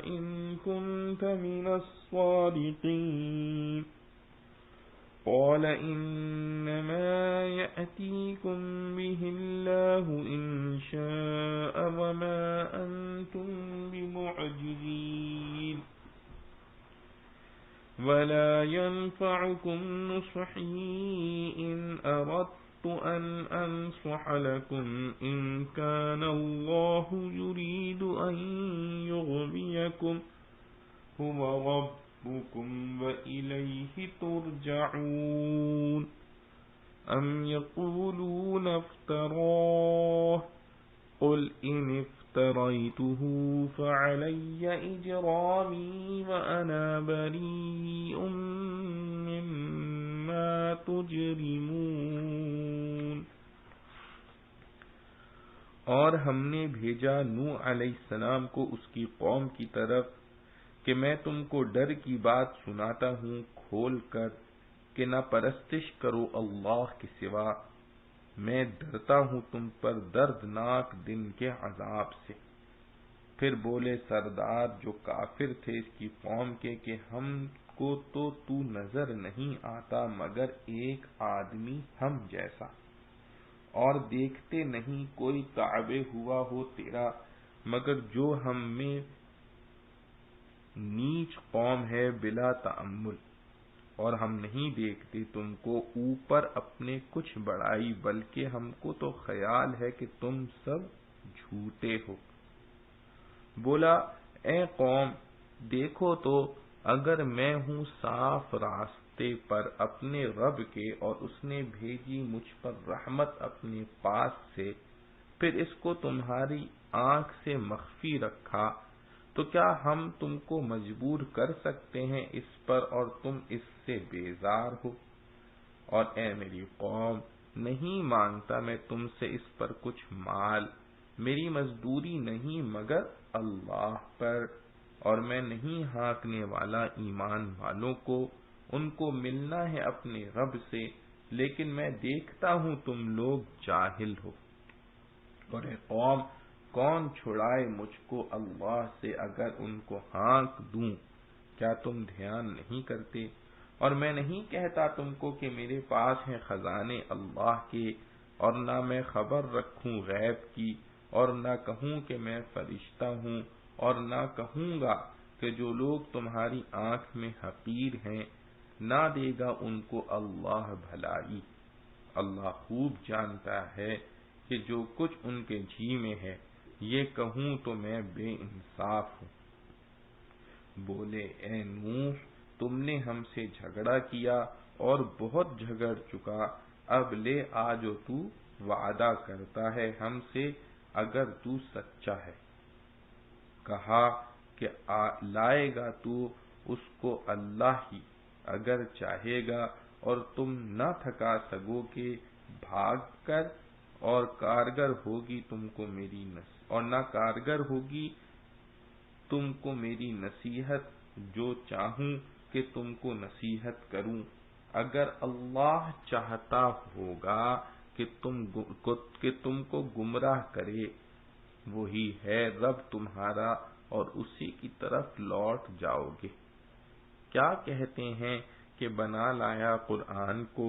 إن كنت من الصادقين قال إنما يأتيكم به الله إن شاء وما أنتم بمعجزين ولا ينفعكم نصحي إن أردت أن أنصح لكم إن كان الله يريد أن يغويكم هو ربكم وإليه ترجعون أم يقولون افتراه قل إن افتريته فعلي إجرامي وأنا بريء مما تجرمون اور ہم نے بھیجا نوح علیہ السلام کو اس کی قوم کی طرف کہ میں تم کو ڈر کی بات سناتا ہوں کھول کر کہ نہ پرستش کرو اللہ کے سوا، میں ڈرتا ہوں تم پر دردناک دن کے عذاب سے۔ پھر بولے سردار جو کافر تھے اس کی قوم کے کہ ہم کو تو نظر نہیں آتا مگر ایک آدمی ہم جیسا، اور دیکھتے نہیں کوئی تعبے ہوا ہو تیرا مگر جو ہم میں نیچ قوم ہے بلا تأمل، اور ہم نہیں دیکھتے تم کو اوپر اپنے کچھ بڑائی بلکہ ہم کو تو خیال ہے کہ تم سب جھوٹے ہو۔ بولا اے قوم دیکھو تو اگر میں ہوں صاف راستہ فرشتے پر اپنے رب کے اور اس نے بھیجی مجھ پر رحمت اپنے پاس سے، پھر اس کو تمہاری آنکھ سے مخفی رکھا، تو کیا ہم تم کو مجبور کر سکتے ہیں اس پر اور تم اس سے بیزار ہو؟ اور اے میری قوم، نہیں مانگتا میں تم سے اس پر کچھ مال، میری مزدوری نہیں مگر اللہ پر، اور میں نہیں ہانکنے والا ایمان والوں کو، ان کو ملنا ہے اپنے رب سے، لیکن میں دیکھتا ہوں تم لوگ جاہل ہو۔ اور اے قوم، کون چھڑائے مجھ کو اللہ سے اگر ان کو ہانک دوں؟ کیا تم دھیان نہیں کرتے؟ اور میں نہیں کہتا تم کو کہ میرے پاس ہیں خزانے اللہ کے، اور نہ میں خبر رکھوں غیب کی، اور نہ کہوں کہ میں فرشتہ ہوں، اور نہ کہوں گا کہ جو لوگ تمہاری آنکھ میں حقیر ہیں، نہ دے گا ان کو اللہ بھلائی۔ اللہ خوب جانتا ہے کہ جو کچھ ان کے جی میں ہے، یہ کہوں تو میں بے انصاف ہوں۔ بولے اے نوح، تم نے ہم سے جھگڑا کیا اور بہت جھگڑ چکا، اب لے آ جو تو وعدہ کرتا ہے ہم سے اگر تو سچا ہے۔ کہا کہ لائے گا تو اس کو اللہ ہی اگر چاہے گا، اور تم نہ تھکا سکو کہ بھاگ کر، اور کارگر ہوگی تم کو میری نصیحت جو چاہوں کہ تم کو نصیحت کروں۔ اگر اللہ چاہتا ہوگا کہ تم کو گمراہ کرے، وہی ہے رب تمہارا اور اسی کی طرف لوٹ جاؤ گے۔ کیا کہتے ہیں کہ بنا لایا قرآن کو؟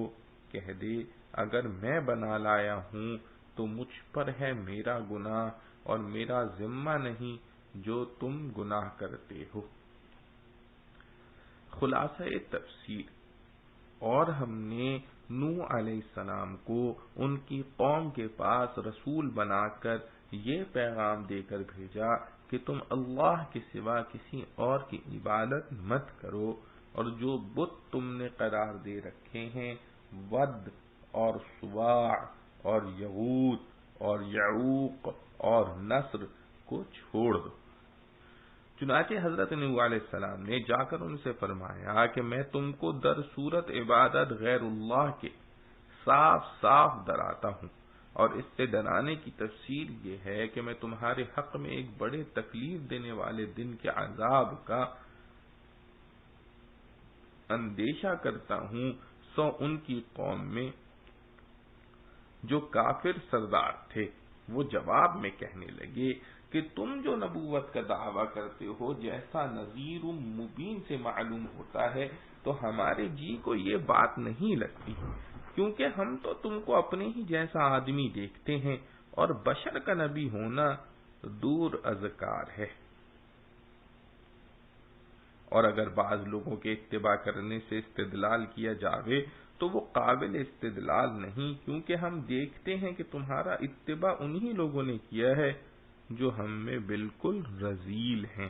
کہہ دے اگر میں بنا لایا ہوں تو مجھ پر ہے میرا گناہ اور میرا ذمہ نہیں جو تم گناہ کرتے ہو۔ خلاصہ تفسیر، اور ہم نے نوح علیہ السلام کو ان کی قوم کے پاس رسول بنا کر یہ پیغام دے کر بھیجا کہ تم اللہ کے سوا کسی اور کی عبادت مت کرو، اور جو بت تم نے قرار دے رکھے ہیں، ود اور سواع اور یغوث اور یعوق اور نصر کو چھوڑ دو۔ چنانچہ حضرت نوح علیہ السلام نے جا کر ان سے فرمایا کہ میں تم کو در صورت عبادت غیر اللہ کے صاف صاف ڈراتا ہوں، اور اس سے ڈرانے کی تفصیل یہ ہے کہ میں تمہارے حق میں ایک بڑے تکلیف دینے والے دن کے عذاب کا اندیشہ کرتا ہوں۔ سو ان کی قوم میں جو کافر سردار تھے وہ جواب میں کہنے لگے کہ تم جو نبوت کا دعویٰ کرتے ہو جیسا نذیر مبین سے معلوم ہوتا ہے، تو ہمارے جی کو یہ بات نہیں لگتی، کیونکہ ہم تو تم کو اپنے ہی جیسا آدمی دیکھتے ہیں، اور بشر کا نبی ہونا دور از کار ہے۔ اور اگر بعض لوگوں کے اتباع کرنے سے استدلال کیا جاوے تو وہ قابل استدلال نہیں، کیونکہ ہم دیکھتے ہیں کہ تمہارا اتباع انہی لوگوں نے کیا ہے جو ہم میں بالکل رذیل ہیں،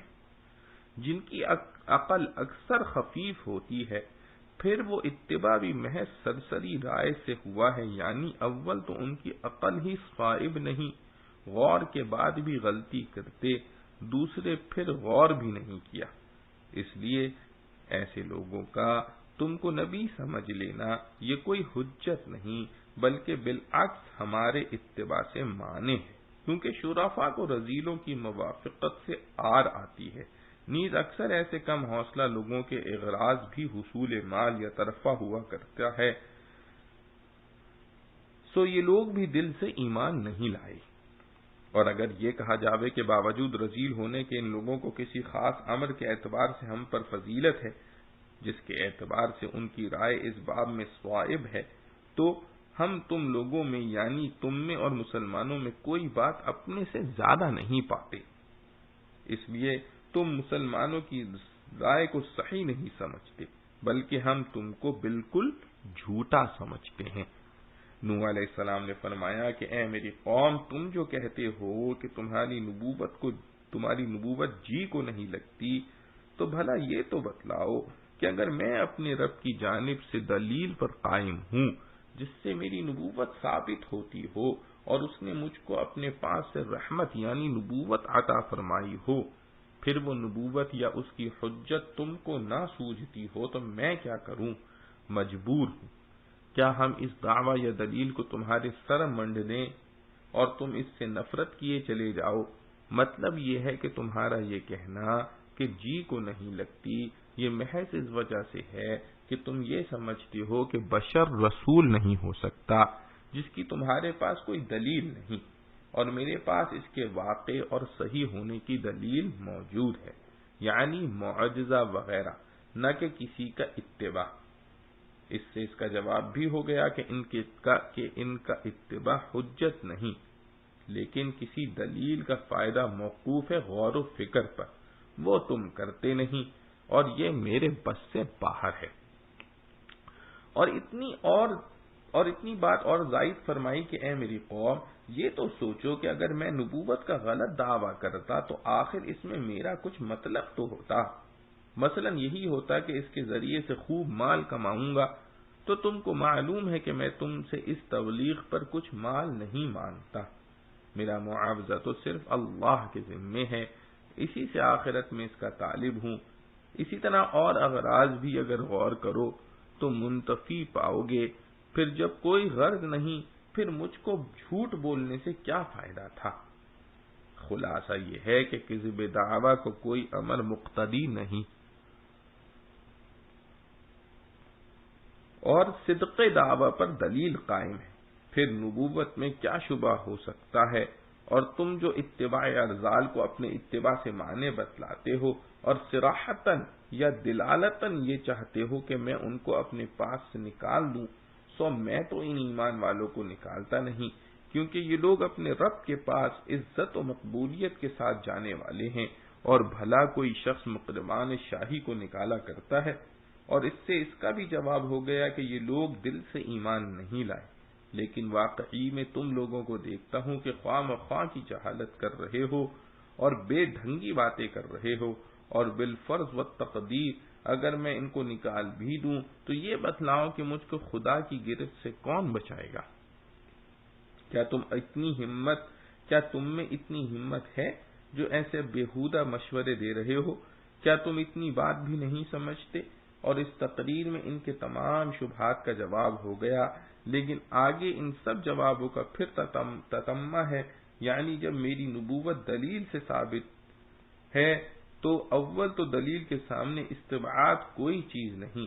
جن کی عقل اکثر خفیف ہوتی ہے، پھر وہ اتباع بھی محض سرسری رائے سے ہوا ہے، یعنی اول تو ان کی عقل ہی صائب نہیں، غور کے بعد بھی غلطی کرتے، دوسرے پھر غور بھی نہیں کیا۔ اس لیے ایسے لوگوں کا تم کو نبی سمجھ لینا یہ کوئی حجت نہیں، بلکہ بالعکس ہمارے اتباع سے مانے ہے، کیونکہ شرفاء کو رذیلوں کی موافقت سے آر آتی ہے۔ نیز اکثر ایسے کم حوصلہ لوگوں کے اغراض بھی حصول مال یا ترفع ہوا کرتا ہے، سو یہ لوگ بھی دل سے ایمان نہیں لائے۔ اور اگر یہ کہا جاوے کہ باوجود رذیل ہونے کے ان لوگوں کو کسی خاص امر کے اعتبار سے ہم پر فضیلت ہے، جس کے اعتبار سے ان کی رائے اس باب میں صواب ہے، تو ہم تم لوگوں میں یعنی تم میں اور مسلمانوں میں کوئی بات اپنے سے زیادہ نہیں پاتے، اس لیے تم مسلمانوں کی رائے کو صحیح نہیں سمجھتے، بلکہ ہم تم کو بالکل جھوٹا سمجھتے ہیں۔ نوح علیہ السلام نے فرمایا کہ اے میری قوم، تم جو کہتے ہو کہ تمہاری نبوت جی کو نہیں لگتی، تو بھلا یہ تو بتلاؤ کہ اگر میں اپنے رب کی جانب سے دلیل پر قائم ہوں جس سے میری نبوت ثابت ہوتی ہو اور اس نے مجھ کو اپنے پاس سے رحمت یعنی نبوت عطا فرمائی ہو، پھر وہ نبوت یا اس کی حجت تم کو نہ سوجھتی ہو تو میں کیا کروں؟ مجبور ہوں۔ کیا ہم اس دعوی یا دلیل کو تمہارے سر منڈ دیں اور تم اس سے نفرت کیے چلے جاؤ؟ مطلب یہ ہے کہ تمہارا یہ کہنا کہ جی کو نہیں لگتی، یہ محض اس وجہ سے ہے کہ تم یہ سمجھتے ہو کہ بشر رسول نہیں ہو سکتا جس کی تمہارے پاس کوئی دلیل نہیں، اور میرے پاس اس کے واقع اور صحیح ہونے کی دلیل موجود ہے، یعنی معجزہ وغیرہ، نہ کہ کسی کا اتباع۔ اس سے اس کا جواب بھی ہو گیا کہ ان کا اتباع حجت نہیں، لیکن کسی دلیل کا فائدہ موقوف ہے غور و فکر پر، وہ تم کرتے نہیں، اور یہ میرے بس سے باہر ہے۔ اور اتنی بات اور زائد فرمائی کہ اے میری قوم، یہ تو سوچو کہ اگر میں نبوت کا غلط دعویٰ کرتا تو آخر اس میں میرا کچھ مطلب تو ہوتا، مثلا یہی ہوتا کہ اس کے ذریعے سے خوب مال کماؤں گا، تو تم کو معلوم ہے کہ میں تم سے اس تبلیغ پر کچھ مال نہیں مانگتا، میرا معاوضہ تو صرف اللہ کے ذمے ہے، اسی سے آخرت میں اس کا طالب ہوں۔ اسی طرح اور اغراض بھی اگر غور کرو تو منتفی پاؤ گے، پھر جب کوئی غرض نہیں پھر مجھ کو جھوٹ بولنے سے کیا فائدہ تھا؟ خلاصہ یہ ہے کہ کذب دعویٰ کو کوئی امر مقتدی نہیں، اور صدق دعویٰ پر دلیل قائم ہے، پھر نبوت میں کیا شبہ ہو سکتا ہے؟ اور تم جو اتباع ارذال کو اپنے اتباع سے معنی بتلاتے ہو اور صراحتاً یا دلالتاً یہ چاہتے ہو کہ میں ان کو اپنے پاس سے نکال دوں، سو میں تو ان ایمان والوں کو نکالتا نہیں، کیونکہ یہ لوگ اپنے رب کے پاس عزت و مقبولیت کے ساتھ جانے والے ہیں، اور بھلا کوئی شخص مقدمان شاہی کو نکالا کرتا ہے؟ اور اس سے اس کا بھی جواب ہو گیا کہ یہ لوگ دل سے ایمان نہیں لائے، لیکن واقعی میں تم لوگوں کو دیکھتا ہوں کہ خواہ مخواہ کی جہالت کر رہے ہو اور بے ڈھنگی باتیں کر رہے ہو، اور بالفرض و تقدیر اگر میں ان کو نکال بھی دوں تو یہ بتلاؤ کہ مجھ کو خدا کی گرفت سے کون بچائے گا؟ کیا تم میں اتنی ہمت ہے جو ایسے بیہودہ مشورے دے رہے ہو؟ کیا تم اتنی بات بھی نہیں سمجھتے؟ اور اس تقریر میں ان کے تمام شبہات کا جواب ہو گیا، لیکن آگے ان سب جوابوں کا پھر تتمہ ہے، یعنی جب میری نبوت دلیل سے ثابت ہے تو اول تو دلیل کے سامنے استبعاد کوئی چیز نہیں،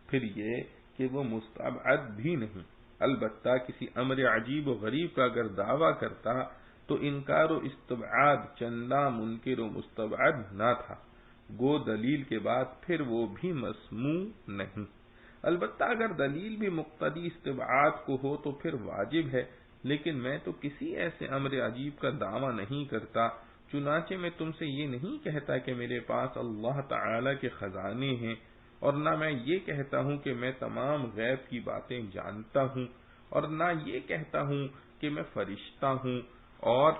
پھر یہ کہ وہ مستبعد بھی نہیں۔ البتہ کسی امر عجیب و غریب کا اگر دعویٰ کرتا تو انکار و استبعاد چنداں منکر و مستبعد نہ تھا، گو دلیل کے بعد پھر وہ بھی مسموع نہیں۔ البتہ اگر دلیل بھی مقتضی استبعاد کو ہو تو پھر واجب ہے، لیکن میں تو کسی ایسے امر عجیب کا دعویٰ نہیں کرتا، چنانچہ میں تم سے یہ نہیں کہتا کہ میرے پاس اللہ تعالی کے خزانے ہیں، اور نہ میں یہ کہتا ہوں کہ میں تمام غیب کی باتیں جانتا ہوں، اور نہ یہ کہتا ہوں کہ میں فرشتہ ہوں۔ اور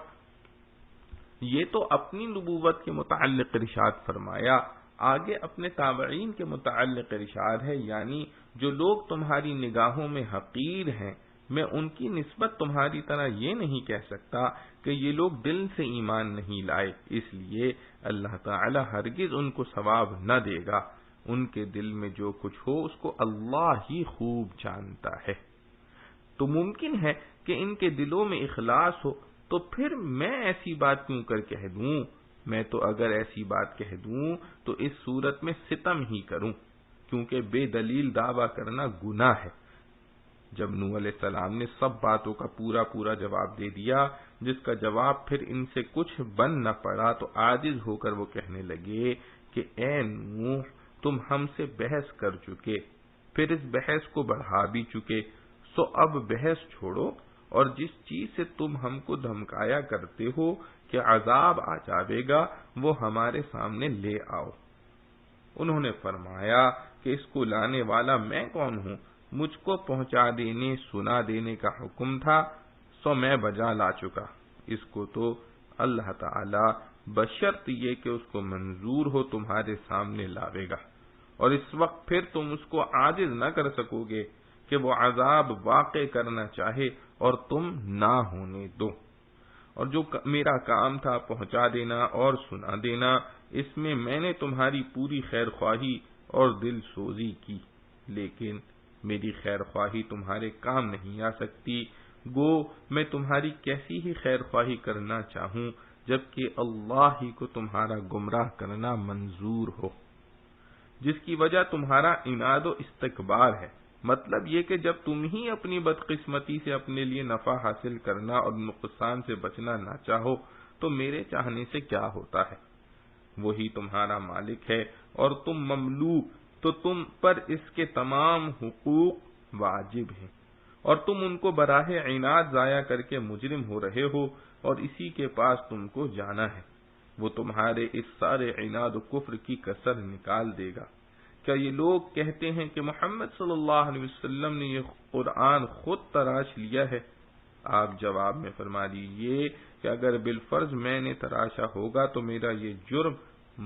یہ تو اپنی نبوت کے متعلق ارشاد فرمایا، آگے اپنے تابعین کے متعلق ارشاد ہے، یعنی جو لوگ تمہاری نگاہوں میں حقیر ہیں، میں ان کی نسبت تمہاری طرح یہ نہیں کہہ سکتا کہ یہ لوگ دل سے ایمان نہیں لائے، اس لیے اللہ تعالی ہرگز ان کو ثواب نہ دے گا، ان کے دل میں جو کچھ ہو اس کو اللہ ہی خوب جانتا ہے۔ تو ممکن ہے کہ ان کے دلوں میں اخلاص ہو، تو پھر میں ایسی بات کیوں کر کہہ دوں؟ میں تو اگر ایسی بات کہہ دوں تو اس صورت میں ستم ہی کروں، کیونکہ بے دلیل دعویٰ کرنا گناہ ہے۔ جب نوح علیہ السلام نے سب باتوں کا پورا جواب دے دیا، جس کا جواب پھر ان سے کچھ بن نہ پڑا، تو عاجز ہو کر وہ کہنے لگے کہ اے نوح، تم ہم سے بحث کر چکے، پھر اس بحث کو بڑھا بھی چکے، سو اب بحث چھوڑو، اور جس چیز سے تم ہم کو دھمکایا کرتے ہو کہ عذاب آ جاوے گا، وہ ہمارے سامنے لے آؤ۔ انہوں نے فرمایا کہ اس کو لانے والا میں کون ہوں؟ مجھ کو پہنچا دینے، سنا دینے کا حکم تھا، سو میں بجا لا چکا، اس کو تو اللہ تعالی بشرط یہ کہ اس کو منظور ہو تمہارے سامنے لاوے گا۔ اور اس وقت پھر تم اس کو عاجز نہ کر سکو گے کہ وہ عذاب واقع کرنا چاہے اور تم نہ ہونے دو۔ اور جو میرا کام تھا پہنچا دینا اور سنا دینا، اس میں نے تمہاری پوری خیر خواہی اور دل سوزی کی، لیکن میری خیر خواہی تمہارے کام نہیں آ سکتی، گو میں تمہاری کیسی ہی خیر خواہی کرنا چاہوں جبکہ اللہ ہی کو تمہارا گمراہ کرنا منظور ہو، جس کی وجہ تمہارا عناد و استکبار ہے۔ مطلب یہ کہ جب تم ہی اپنی بدقسمتی سے اپنے لیے نفع حاصل کرنا اور نقصان سے بچنا نہ چاہو تو میرے چاہنے سے کیا ہوتا ہے؟ وہی تمہارا مالک ہے اور تم مملوک، تو تم پر اس کے تمام حقوق واجب ہیں، اور تم ان کو براہ عناد ضائع کر کے مجرم ہو رہے ہو، اور اسی کے پاس تم کو جانا ہے۔ وہ تمہارے اس سارے عناد و کفر کی کسر نکال دے گا۔ کیا یہ لوگ کہتے ہیں کہ محمد صلی اللہ علیہ وسلم نے یہ قرآن خود تراش لیا ہے؟ آپ جواب میں فرما دیجئے کہ اگر بالفرض میں نے تراشا ہوگا تو میرا یہ جرم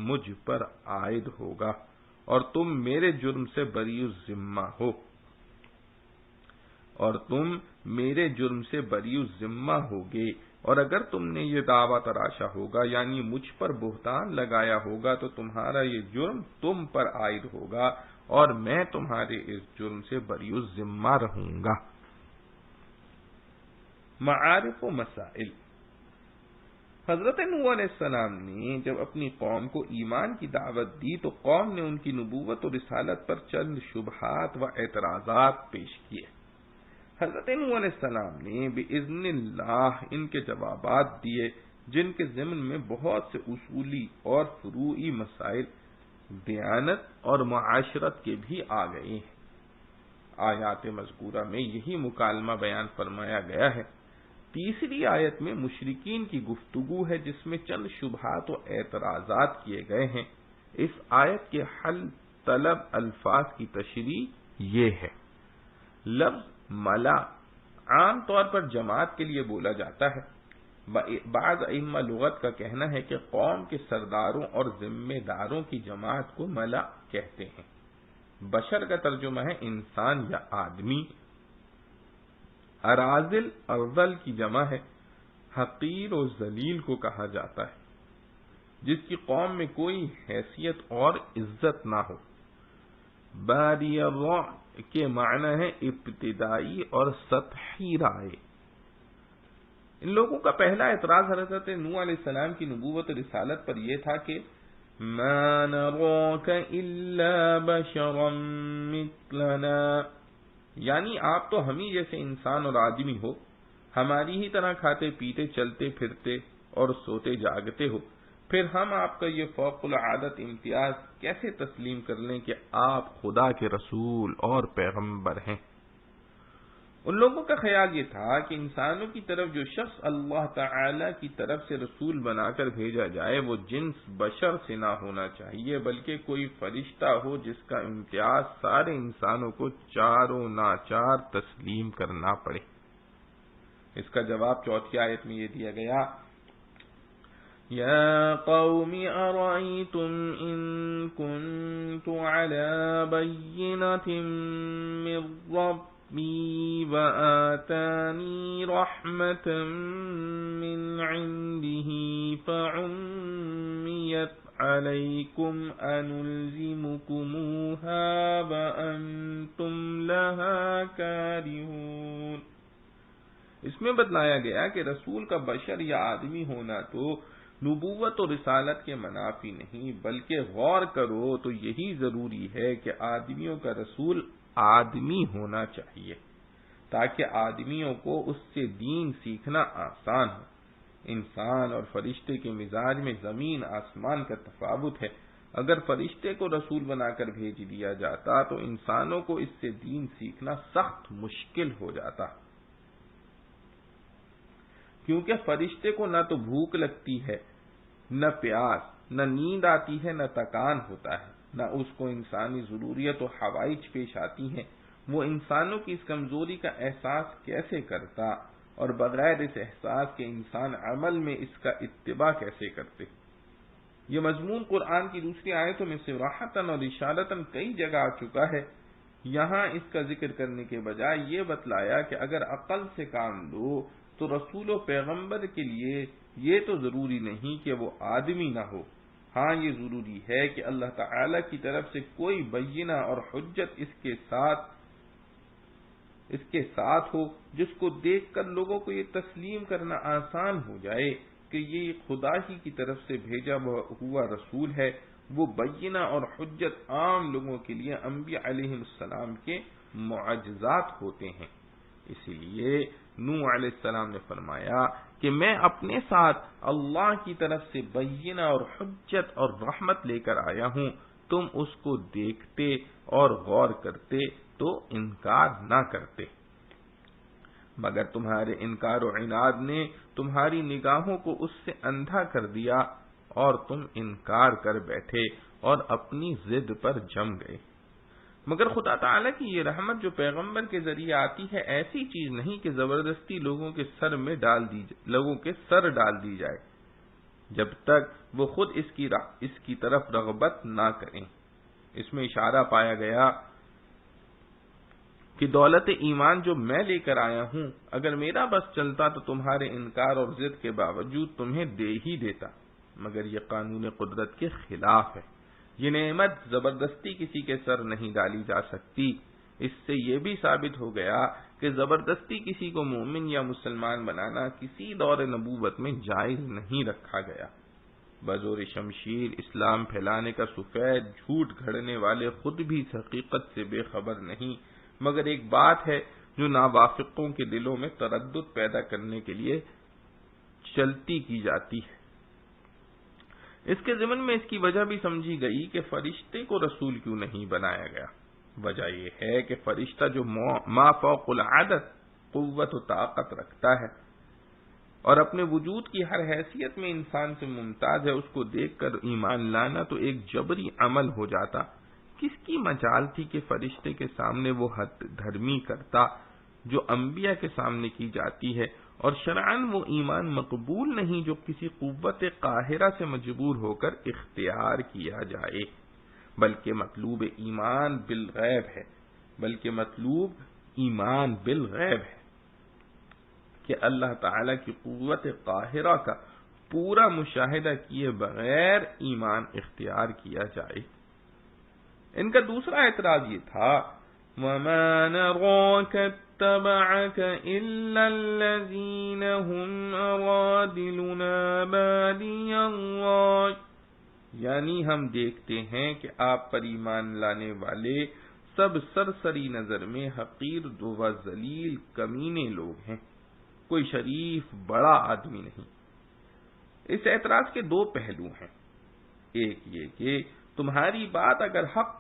مجھ پر عائد ہوگا، اور تم میرے جرم سے بری الذمہ ہو، ہوگے، اور اگر تم نے یہ دعویٰ تراشا ہوگا یعنی مجھ پر بہتان لگایا ہوگا تو تمہارا یہ جرم تم پر عائد ہوگا، اور میں تمہارے اس جرم سے بری الذمہ رہوں گا۔ معارف و مسائل۔ حضرت نوح علیہ السلام نے جب اپنی قوم کو ایمان کی دعوت دی تو قوم نے ان کی نبوت و رسالت پر چند شبہات و اعتراضات پیش کیے۔ حضرت نوح علیہ السلام نے بإذن اللہ ان کے جوابات دیے، جن کے ضمن میں بہت سے اصولی اور فروعی مسائل دیانت اور معاشرت کے بھی آ گئے ہیں۔ آیات مذکورہ میں یہی مکالمہ بیان فرمایا گیا ہے۔ تیسری آیت میں مشرکین کی گفتگو ہے جس میں چند شبہات و اعتراضات کیے گئے ہیں۔ اس آیت کے حل طلب الفاظ کی تشریح یہ ہے۔ لفظ ملا عام طور پر جماعت کے لیے بولا جاتا ہے۔ بعض ائمہ لغت کا کہنا ہے کہ قوم کے سرداروں اور ذمہ داروں کی جماعت کو ملا کہتے ہیں۔ بشر کا ترجمہ ہے انسان یا آدمی۔ اراذل ارذل کی جمع ہے۔ حقیر و ذلیل کو کہا جاتا ہے جس کی قوم میں کوئی حیثیت اور عزت نہ ہو۔ بادی الرأی کے معنی ہے ابتدائی اور سطحی رائے۔ ان لوگوں کا پہلا اعتراض حضرت نوح علیہ السلام کی نبوت و رسالت پر یہ تھا کہ ما نراک الا بشرا مثلنا، یعنی آپ تو ہم ہی جیسے انسان اور آدمی ہو، ہماری ہی طرح کھاتے پیتے چلتے پھرتے اور سوتے جاگتے ہو، پھر ہم آپ کا یہ فوق العادت امتیاز کیسے تسلیم کر لیں کہ آپ خدا کے رسول اور پیغمبر ہیں؟ ان لوگوں کا خیال یہ تھا کہ انسانوں کی طرف جو شخص اللہ تعالی کی طرف سے رسول بنا کر بھیجا جائے وہ جنس بشر سے نہ ہونا چاہیے، بلکہ کوئی فرشتہ ہو جس کا امتیاز سارے انسانوں کو چاروں ناچار تسلیم کرنا پڑے۔ اس کا جواب چوتھی آیت میں یہ دیا گیا، یا قوم ارأیتم ان کنت علی بینۃ من ربی وآتانی رحمة من عنده فعمیت علیکم انلزمکموها وانتم لها کارہون۔ اس میں بتلایا گیا کہ رسول کا بشر یا آدمی ہونا تو نبوت و رسالت کے منافی نہیں، بلکہ غور کرو تو یہی ضروری ہے کہ آدمیوں کا رسول آدمی ہونا چاہیے تاکہ آدمیوں کو اس سے دین سیکھنا آسان ہو۔ انسان اور فرشتے کے مزاج میں زمین آسمان کا تفاوت ہے۔ اگر فرشتے کو رسول بنا کر بھیج دیا جاتا تو انسانوں کو اس سے دین سیکھنا سخت مشکل ہو جاتا، کیونکہ فرشتے کو نہ تو بھوک لگتی ہے، نہ پیاس، نہ نیند آتی ہے، نہ تکان ہوتا ہے، نہ اس کو انسانی ضروریت و حوائج پیش آتی ہیں۔ وہ انسانوں کی اس کمزوری کا احساس کیسے کرتا اور بغیر اس احساس کے انسان عمل میں اس کا اتباع کیسے کرتے؟ یہ مضمون قرآن کی دوسری آیتوں میں صراحتاً اور اشارتاً کئی جگہ آ چکا ہے۔ یہاں اس کا ذکر کرنے کے بجائے یہ بتلایا کہ اگر عقل سے کام لو تو رسول و پیغمبر کے لیے یہ تو ضروری نہیں کہ وہ آدمی نہ ہو، ہاں یہ ضروری ہے کہ اللہ تعالی کی طرف سے کوئی بینہ اور حجت اس کے ساتھ ہو جس کو دیکھ کر لوگوں کو یہ تسلیم کرنا آسان ہو جائے کہ یہ خدا ہی کی طرف سے بھیجا ہوا رسول ہے۔ وہ بینہ اور حجت عام لوگوں کے لیے انبیاء علیہ السلام کے معجزات ہوتے ہیں۔ اسی لیے نوح علیہ السلام نے فرمایا کہ میں اپنے ساتھ اللہ کی طرف سے بینہ اور حجت اور رحمت لے کر آیا ہوں، تم اس کو دیکھتے اور غور کرتے تو انکار نہ کرتے، مگر تمہارے انکار و عناد نے تمہاری نگاہوں کو اس سے اندھا کر دیا اور تم انکار کر بیٹھے اور اپنی ضد پر جم گئے۔ مگر خدا تعالیٰ کی یہ رحمت جو پیغمبر کے ذریعے آتی ہے ایسی چیز نہیں کہ زبردستی لوگوں کے سر ڈال دی جائے جب تک وہ خود اس کی طرف رغبت نہ کریں۔ اس میں اشارہ پایا گیا کہ دولت ایمان جو میں لے کر آیا ہوں اگر میرا بس چلتا تو تمہارے انکار اور ضد کے باوجود تمہیں دے ہی دیتا، مگر یہ قانون قدرت کے خلاف ہے۔ یہ نعمت زبردستی کسی کے سر نہیں ڈالی جا سکتی۔ اس سے یہ بھی ثابت ہو گیا کہ زبردستی کسی کو مومن یا مسلمان بنانا کسی دور نبوت میں جائز نہیں رکھا گیا۔ بزور شمشیر اسلام پھیلانے کا سفید جھوٹ گھڑنے والے خود بھی اس حقیقت سے بے خبر نہیں، مگر ایک بات ہے جو ناوافقوں کے دلوں میں تردد پیدا کرنے کے لیے چلتی کی جاتی ہے۔ اس کے ضمن میں اس کی وجہ بھی سمجھی گئی کہ فرشتے کو رسول کیوں نہیں بنایا گیا۔ وجہ یہ ہے کہ فرشتہ جو ما فوق العادت قوت و طاقت رکھتا ہے اور اپنے وجود کی ہر حیثیت میں انسان سے ممتاز ہے، اس کو دیکھ کر ایمان لانا تو ایک جبری عمل ہو جاتا۔ کس کی مجال تھی کہ فرشتے کے سامنے وہ حد دھرمی کرتا جو انبیاء کے سامنے کی جاتی ہے، اور شرعاً وہ ایمان مقبول نہیں جو کسی قوت قاہرہ سے مجبور ہو کر اختیار کیا جائے، بلکہ مطلوب ایمان بالغیب ہے کہ اللہ تعالی کی قوت قاہرہ کا پورا مشاہدہ کیے بغیر ایمان اختیار کیا جائے۔ ان کا دوسرا اعتراض یہ تھا وَمَا نَرَاكَ اتَّبَعَكَ إِلَّا الَّذِينَ هُمْ أَرَاذِلُنَا بَادِيَ الرَّأْيِ، یعنی ہم دیکھتے ہیں کہ آپ پر ایمان لانے والے سب سرسری نظر میں حقیر و ذلیل کمینے لوگ ہیں، کوئی شریف بڑا آدمی نہیں۔ اس اعتراض کے دو پہلو ہیں، ایک یہ کہ تمہاری بات اگر حق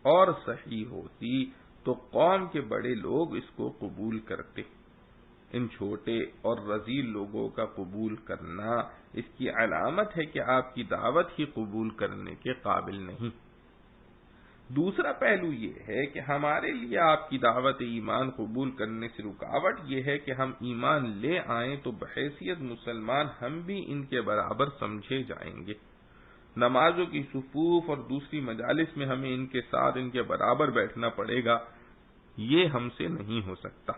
اور صحیح ہوتی تو قوم کے بڑے لوگ اس کو قبول کرتے، ان چھوٹے اور رذیل لوگوں کا قبول کرنا اس کی علامت ہے کہ آپ کی دعوت ہی قبول کرنے کے قابل نہیں۔ دوسرا پہلو یہ ہے کہ ہمارے لیے آپ کی دعوت ایمان قبول کرنے سے رکاوٹ یہ ہے کہ ہم ایمان لے آئیں تو بحیثیت مسلمان ہم بھی ان کے برابر سمجھے جائیں گے، نمازوں کی صفوف اور دوسری مجالس میں ہمیں ان کے ساتھ ان کے برابر بیٹھنا پڑے گا، یہ ہم سے نہیں ہو سکتا۔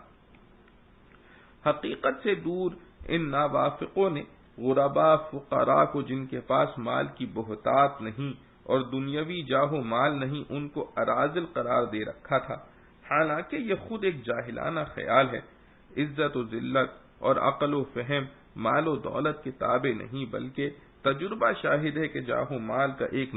حقیقت سے دور ان ناوافقوں نے غرباء فقراء کو جن کے پاس مال کی بہتات نہیں اور دنیاوی جاہ و مال نہیں ان کو اراذل قرار دے رکھا تھا، حالانکہ یہ خود ایک جاہلانہ خیال ہے۔ عزت و ذلت اور عقل و فہم مال و دولت کے تابع نہیں، بلکہ تجربہ شاہد ہے کہ جاہ و مال کا ایک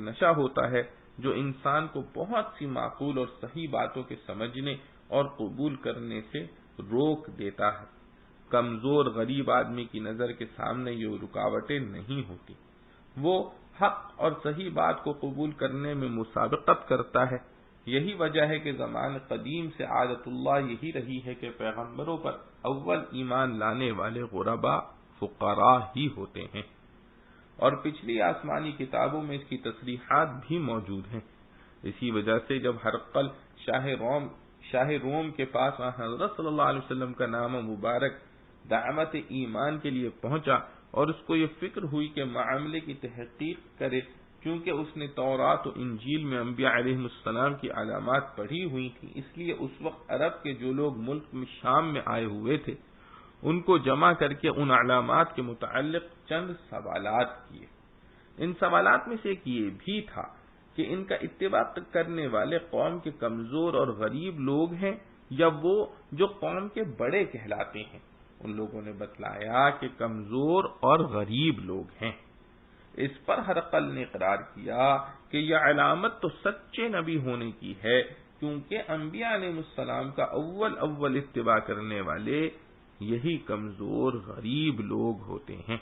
نشہ ہوتا ہے جو انسان کو بہت سی معقول اور صحیح باتوں کے سمجھنے اور قبول کرنے سے روک دیتا ہے۔ کمزور غریب آدمی کی نظر کے سامنے یہ رکاوٹیں نہیں ہوتی، وہ حق اور صحیح بات کو قبول کرنے میں مسابقت کرتا ہے۔ یہی وجہ ہے کہ زمان قدیم سے عادت اللہ یہی رہی ہے کہ پیغمبروں پر اول ایمان لانے والے غرباء فقراء ہی ہوتے ہیں، اور پچھلی آسمانی کتابوں میں اس کی تصریحات بھی موجود ہیں۔ اسی وجہ سے جب ہرقل شاہ روم کے پاس حضرت صلی اللہ علیہ وسلم کا نام مبارک دعوت ایمان کے لیے پہنچا اور اس کو یہ فکر ہوئی کہ معاملے کی تحقیق کرے، کیونکہ اس نے تورات و انجیل میں انبیاء علیہ السلام کی علامات پڑھی ہوئی تھی، اس لیے اس وقت عرب کے جو لوگ ملک میں شام میں آئے ہوئے تھے ان کو جمع کر کے ان علامات کے متعلق چند سوالات کیے۔ ان سوالات میں سے ایک یہ بھی تھا کہ ان کا اتباع کرنے والے قوم کے کمزور اور غریب لوگ ہیں یا وہ جو قوم کے بڑے کہلاتے ہیں؟ ان لوگوں نے بتلایا کہ کمزور اور غریب لوگ ہیں۔ اس پر ہرقل نے اقرار کیا کہ یہ علامت تو سچے نبی ہونے کی ہے، کیونکہ انبیاء علیہ السلام کا اول اتباع کرنے والے یہی کمزور غریب لوگ ہوتے ہیں۔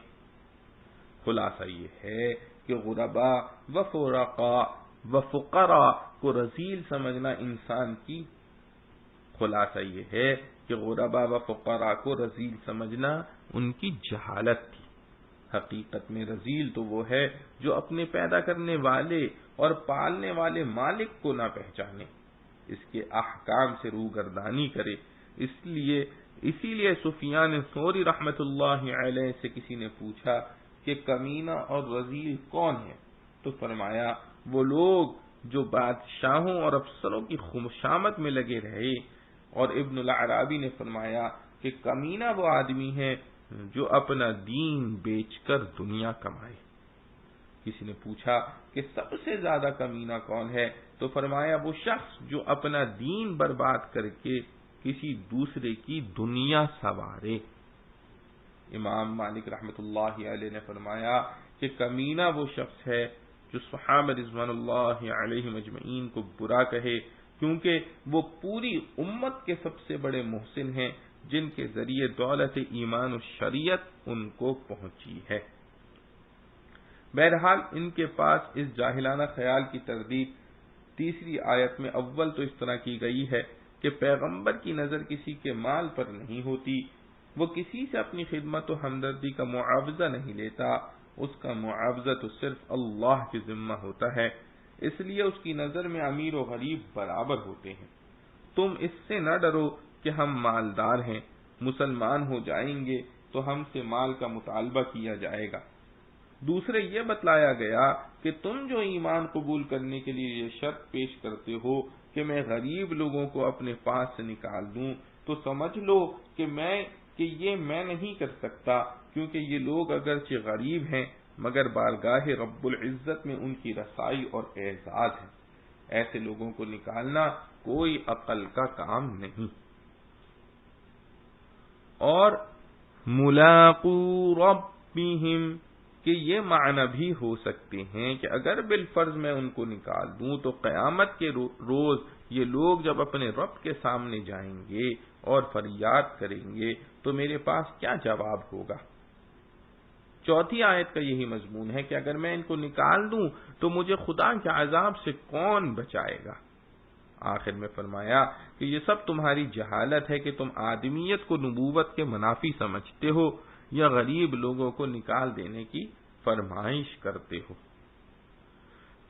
خلاصہ یہ ہے کہ غرباء و فقراء و فقراء کو رذیل سمجھنا انسان کی غرباء و فقراء کو رذیل سمجھنا ان کی جہالت تھی۔ حقیقت میں رذیل تو وہ ہے جو اپنے پیدا کرنے والے اور پالنے والے مالک کو نہ پہچانے، اس کے احکام سے روگردانی کرے۔ اسی لیے سفیان ثوری رحمت اللہ علیہ سے کسی نے پوچھا کہ کمینہ اور رذیل کون ہے؟ تو فرمایا وہ لوگ جو بادشاہوں اور افسروں کی خشامت میں لگے رہے، اور ابن العرابی نے فرمایا کہ کمینہ وہ آدمی ہے جو اپنا دین بیچ کر دنیا کمائے۔ کسی نے پوچھا کہ سب سے زیادہ کمینہ کون ہے؟ تو فرمایا وہ شخص جو اپنا دین برباد کر کے کسی دوسرے کی دنیا سنوارے۔ امام مالک رحمت اللہ علیہ نے فرمایا کہ کمینہ وہ شخص ہے جو صحابہ رضوان اللہ علیہم اجمعین کو برا کہے، کیونکہ وہ پوری امت کے سب سے بڑے محسن ہیں جن کے ذریعے دولت ایمان و شریعت ان کو پہنچی ہے۔ بہرحال ان کے پاس اس جاہلانہ خیال کی تردید تیسری آیت میں اول تو اس طرح کی گئی ہے کہ پیغمبر کی نظر کسی کے مال پر نہیں ہوتی، وہ کسی سے اپنی خدمت و ہمدردی کا معاوضہ نہیں لیتا، اس کا معاوضہ تو صرف اللہ کے ذمہ ہوتا ہے، اس لیے اس کی نظر میں امیر و غریب برابر ہوتے ہیں۔ تم اس سے نہ ڈرو کہ ہم مالدار ہیں، مسلمان ہو جائیں گے تو ہم سے مال کا مطالبہ کیا جائے گا۔ دوسرے یہ بتلایا گیا کہ تم جو ایمان قبول کرنے کے لیے یہ شرط پیش کرتے ہو کہ میں غریب لوگوں کو اپنے پاس سے نکال دوں، تو سمجھ لو کہ یہ میں نہیں کر سکتا، کیونکہ یہ لوگ اگرچہ غریب ہیں مگر بارگاہ رب العزت میں ان کی رسائی اور اعزاز ہے۔ ایسے لوگوں کو نکالنا کوئی عقل کا کام نہیں۔ اور ملاقو ربہم کہ یہ معنی بھی ہو سکتے ہیں کہ اگر بالفرض میں ان کو نکال دوں تو قیامت کے روز یہ لوگ جب اپنے رب کے سامنے جائیں گے اور فریاد کریں گے تو میرے پاس کیا جواب ہوگا؟ چوتھی آیت کا یہی مضمون ہے کہ اگر میں ان کو نکال دوں تو مجھے خدا کے عذاب سے کون بچائے گا؟ آخر میں فرمایا کہ یہ سب تمہاری جہالت ہے کہ تم آدمیت کو نبوت کے منافی سمجھتے ہو یا غریب لوگوں کو نکال دینے کی فرمائش کرتے ہو۔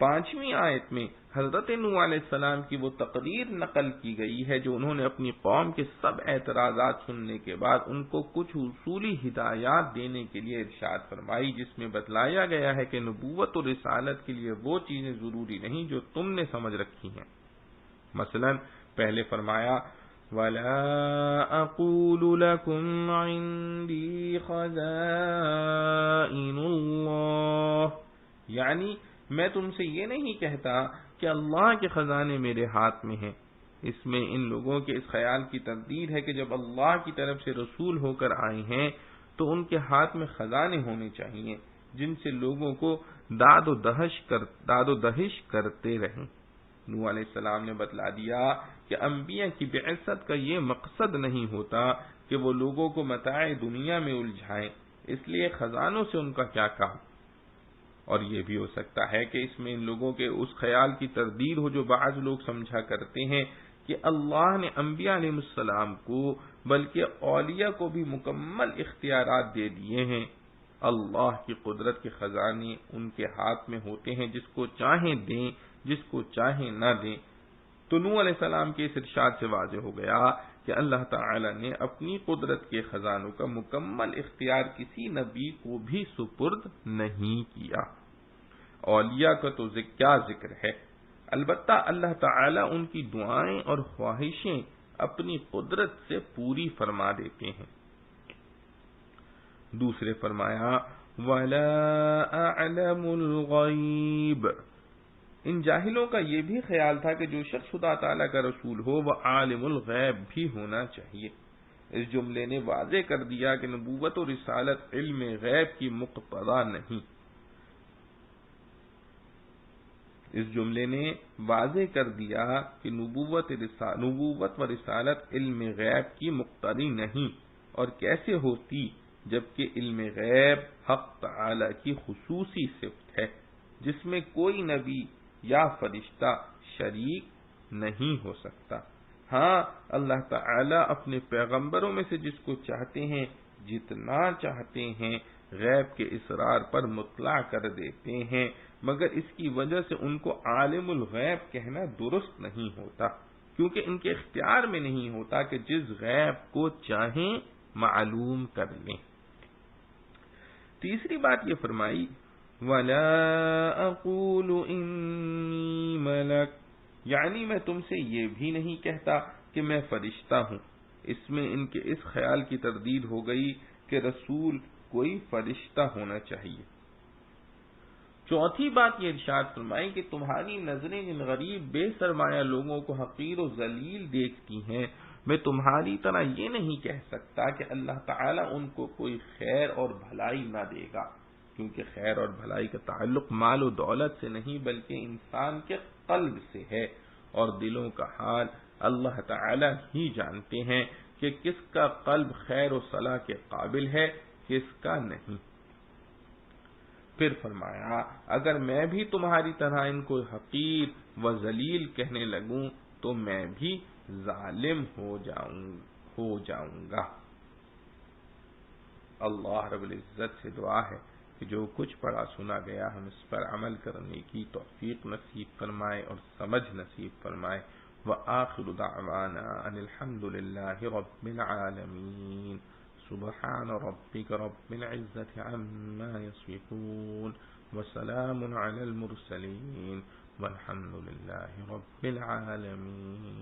پانچویں آیت میں حضرت نوح علیہ السلام کی وہ تقریر نقل کی گئی ہے جو انہوں نے اپنی قوم کے سب اعتراضات سننے کے بعد ان کو کچھ اصولی ہدایات دینے کے لیے ارشاد فرمائی، جس میں بتلایا گیا ہے کہ نبوت اور رسالت کے لیے وہ چیزیں ضروری نہیں جو تم نے سمجھ رکھی ہیں۔ مثلا پہلے فرمایا وَلَا أَقُولُ لَكُمْ عِنْدِي خَزَائِنُ اللَّهِ، یعنی میں تم سے یہ نہیں کہتا کہ اللہ کے خزانے میرے ہاتھ میں ہیں۔ اس میں ان لوگوں کے اس خیال کی تردید ہے کہ جب اللہ کی طرف سے رسول ہو کر آئے ہیں تو ان کے ہاتھ میں خزانے ہونے چاہیے جن سے لوگوں کو داد و دہش کرتے رہیں۔ نوح علیہ السلام نے بتلا دیا کہ انبیاء کی بعثت کا یہ مقصد نہیں ہوتا کہ وہ لوگوں کو متاع دنیا میں الجھائیں، اس لیے خزانوں سے ان کا کیا کام۔ اور یہ بھی ہو سکتا ہے کہ اس میں ان لوگوں کے اس خیال کی تردید ہو جو بعض لوگ سمجھا کرتے ہیں کہ اللہ نے انبیاء علیہ السلام کو بلکہ اولیاء کو بھی مکمل اختیارات دے دیے ہیں۔ اللہ کی قدرت کے خزانے ان کے ہاتھ میں ہوتے ہیں، جس کو چاہیں دیں جس کو چاہیں نہ دیں۔ تو نوح علیہ السلام کے اس ارشاد سے واضح ہو گیا کہ اللہ تعالی نے اپنی قدرت کے خزانوں کا مکمل اختیار کسی نبی کو بھی سپرد نہیں کیا۔ اولیاء کا تو کیا ذکر ہے، البتہ اللہ تعالی ان کی دعائیں اور خواہشیں اپنی قدرت سے پوری فرما دیتے ہیں۔ دوسرے فرمایا وَلَا أَعْلَمُ الْغَيْبَ، ان جاہلوں کا یہ بھی خیال تھا کہ جو شخص خدا تعالیٰ کا رسول ہو وہ عالم الغیب بھی ہونا چاہیے۔ اس جملے نے واضح کر دیا کہ نبوت و رسالت علم غیب کی مقتضا نہیں۔ اس جملے نے واضح کر دیا کہ نبوت و رسالت علم غیب کی مقتضی نہیں، اور کیسے ہوتی جبکہ علم غیب حق تعالی کی خصوصی صفت ہے جس میں کوئی نبی یا فرشتہ شریک نہیں ہو سکتا۔ ہاں اللہ تعالی اپنے پیغمبروں میں سے جس کو چاہتے ہیں جتنا چاہتے ہیں غیب کے اسرار پر مطلع کر دیتے ہیں، مگر اس کی وجہ سے ان کو عالم الغیب کہنا درست نہیں ہوتا، کیونکہ ان کے اختیار میں نہیں ہوتا کہ جس غیب کو چاہیں معلوم کر لیں۔ تیسری بات یہ فرمائی وَلَا أَقُولُ إِنِّي مَلَكٌ، یعنی میں تم سے یہ بھی نہیں کہتا کہ میں فرشتہ ہوں۔ اس میں ان کے اس خیال کی تردید ہو گئی کہ رسول کوئی فرشتہ ہونا چاہیے۔ چوتھی بات یہ ارشاد فرمائی کہ تمہاری نظریں جن غریب بے سرمایہ لوگوں کو حقیر و ذلیل دیکھتی ہیں، میں تمہاری طرح یہ نہیں کہہ سکتا کہ اللہ تعالیٰ ان کو کوئی خیر اور بھلائی نہ دے گا، کیونکہ خیر اور بھلائی کا تعلق مال و دولت سے نہیں بلکہ انسان کے قلب سے ہے، اور دلوں کا حال اللہ تعالیٰ ہی جانتے ہیں کہ کس کا قلب خیر و صلاح کے قابل ہے کس کا نہیں۔ پھر فرمایا اگر میں بھی تمہاری طرح ان کو حقیر و ذلیل کہنے لگوں تو میں بھی ظالم ہو جاؤں گا۔ اللہ رب العزت سے دعا ہے کہ جو کچھ پڑھا سنا گیا ہم اس پر عمل کرنے کی توفیق نصیب فرمائے اور سمجھ نصیب فرمائے۔ وآخر دعوانا ان الحمد للہ رب العالمین۔ سبحان ربك رب العزة عما يصفون وسلام على المرسلين والحمد لله رب العالمين۔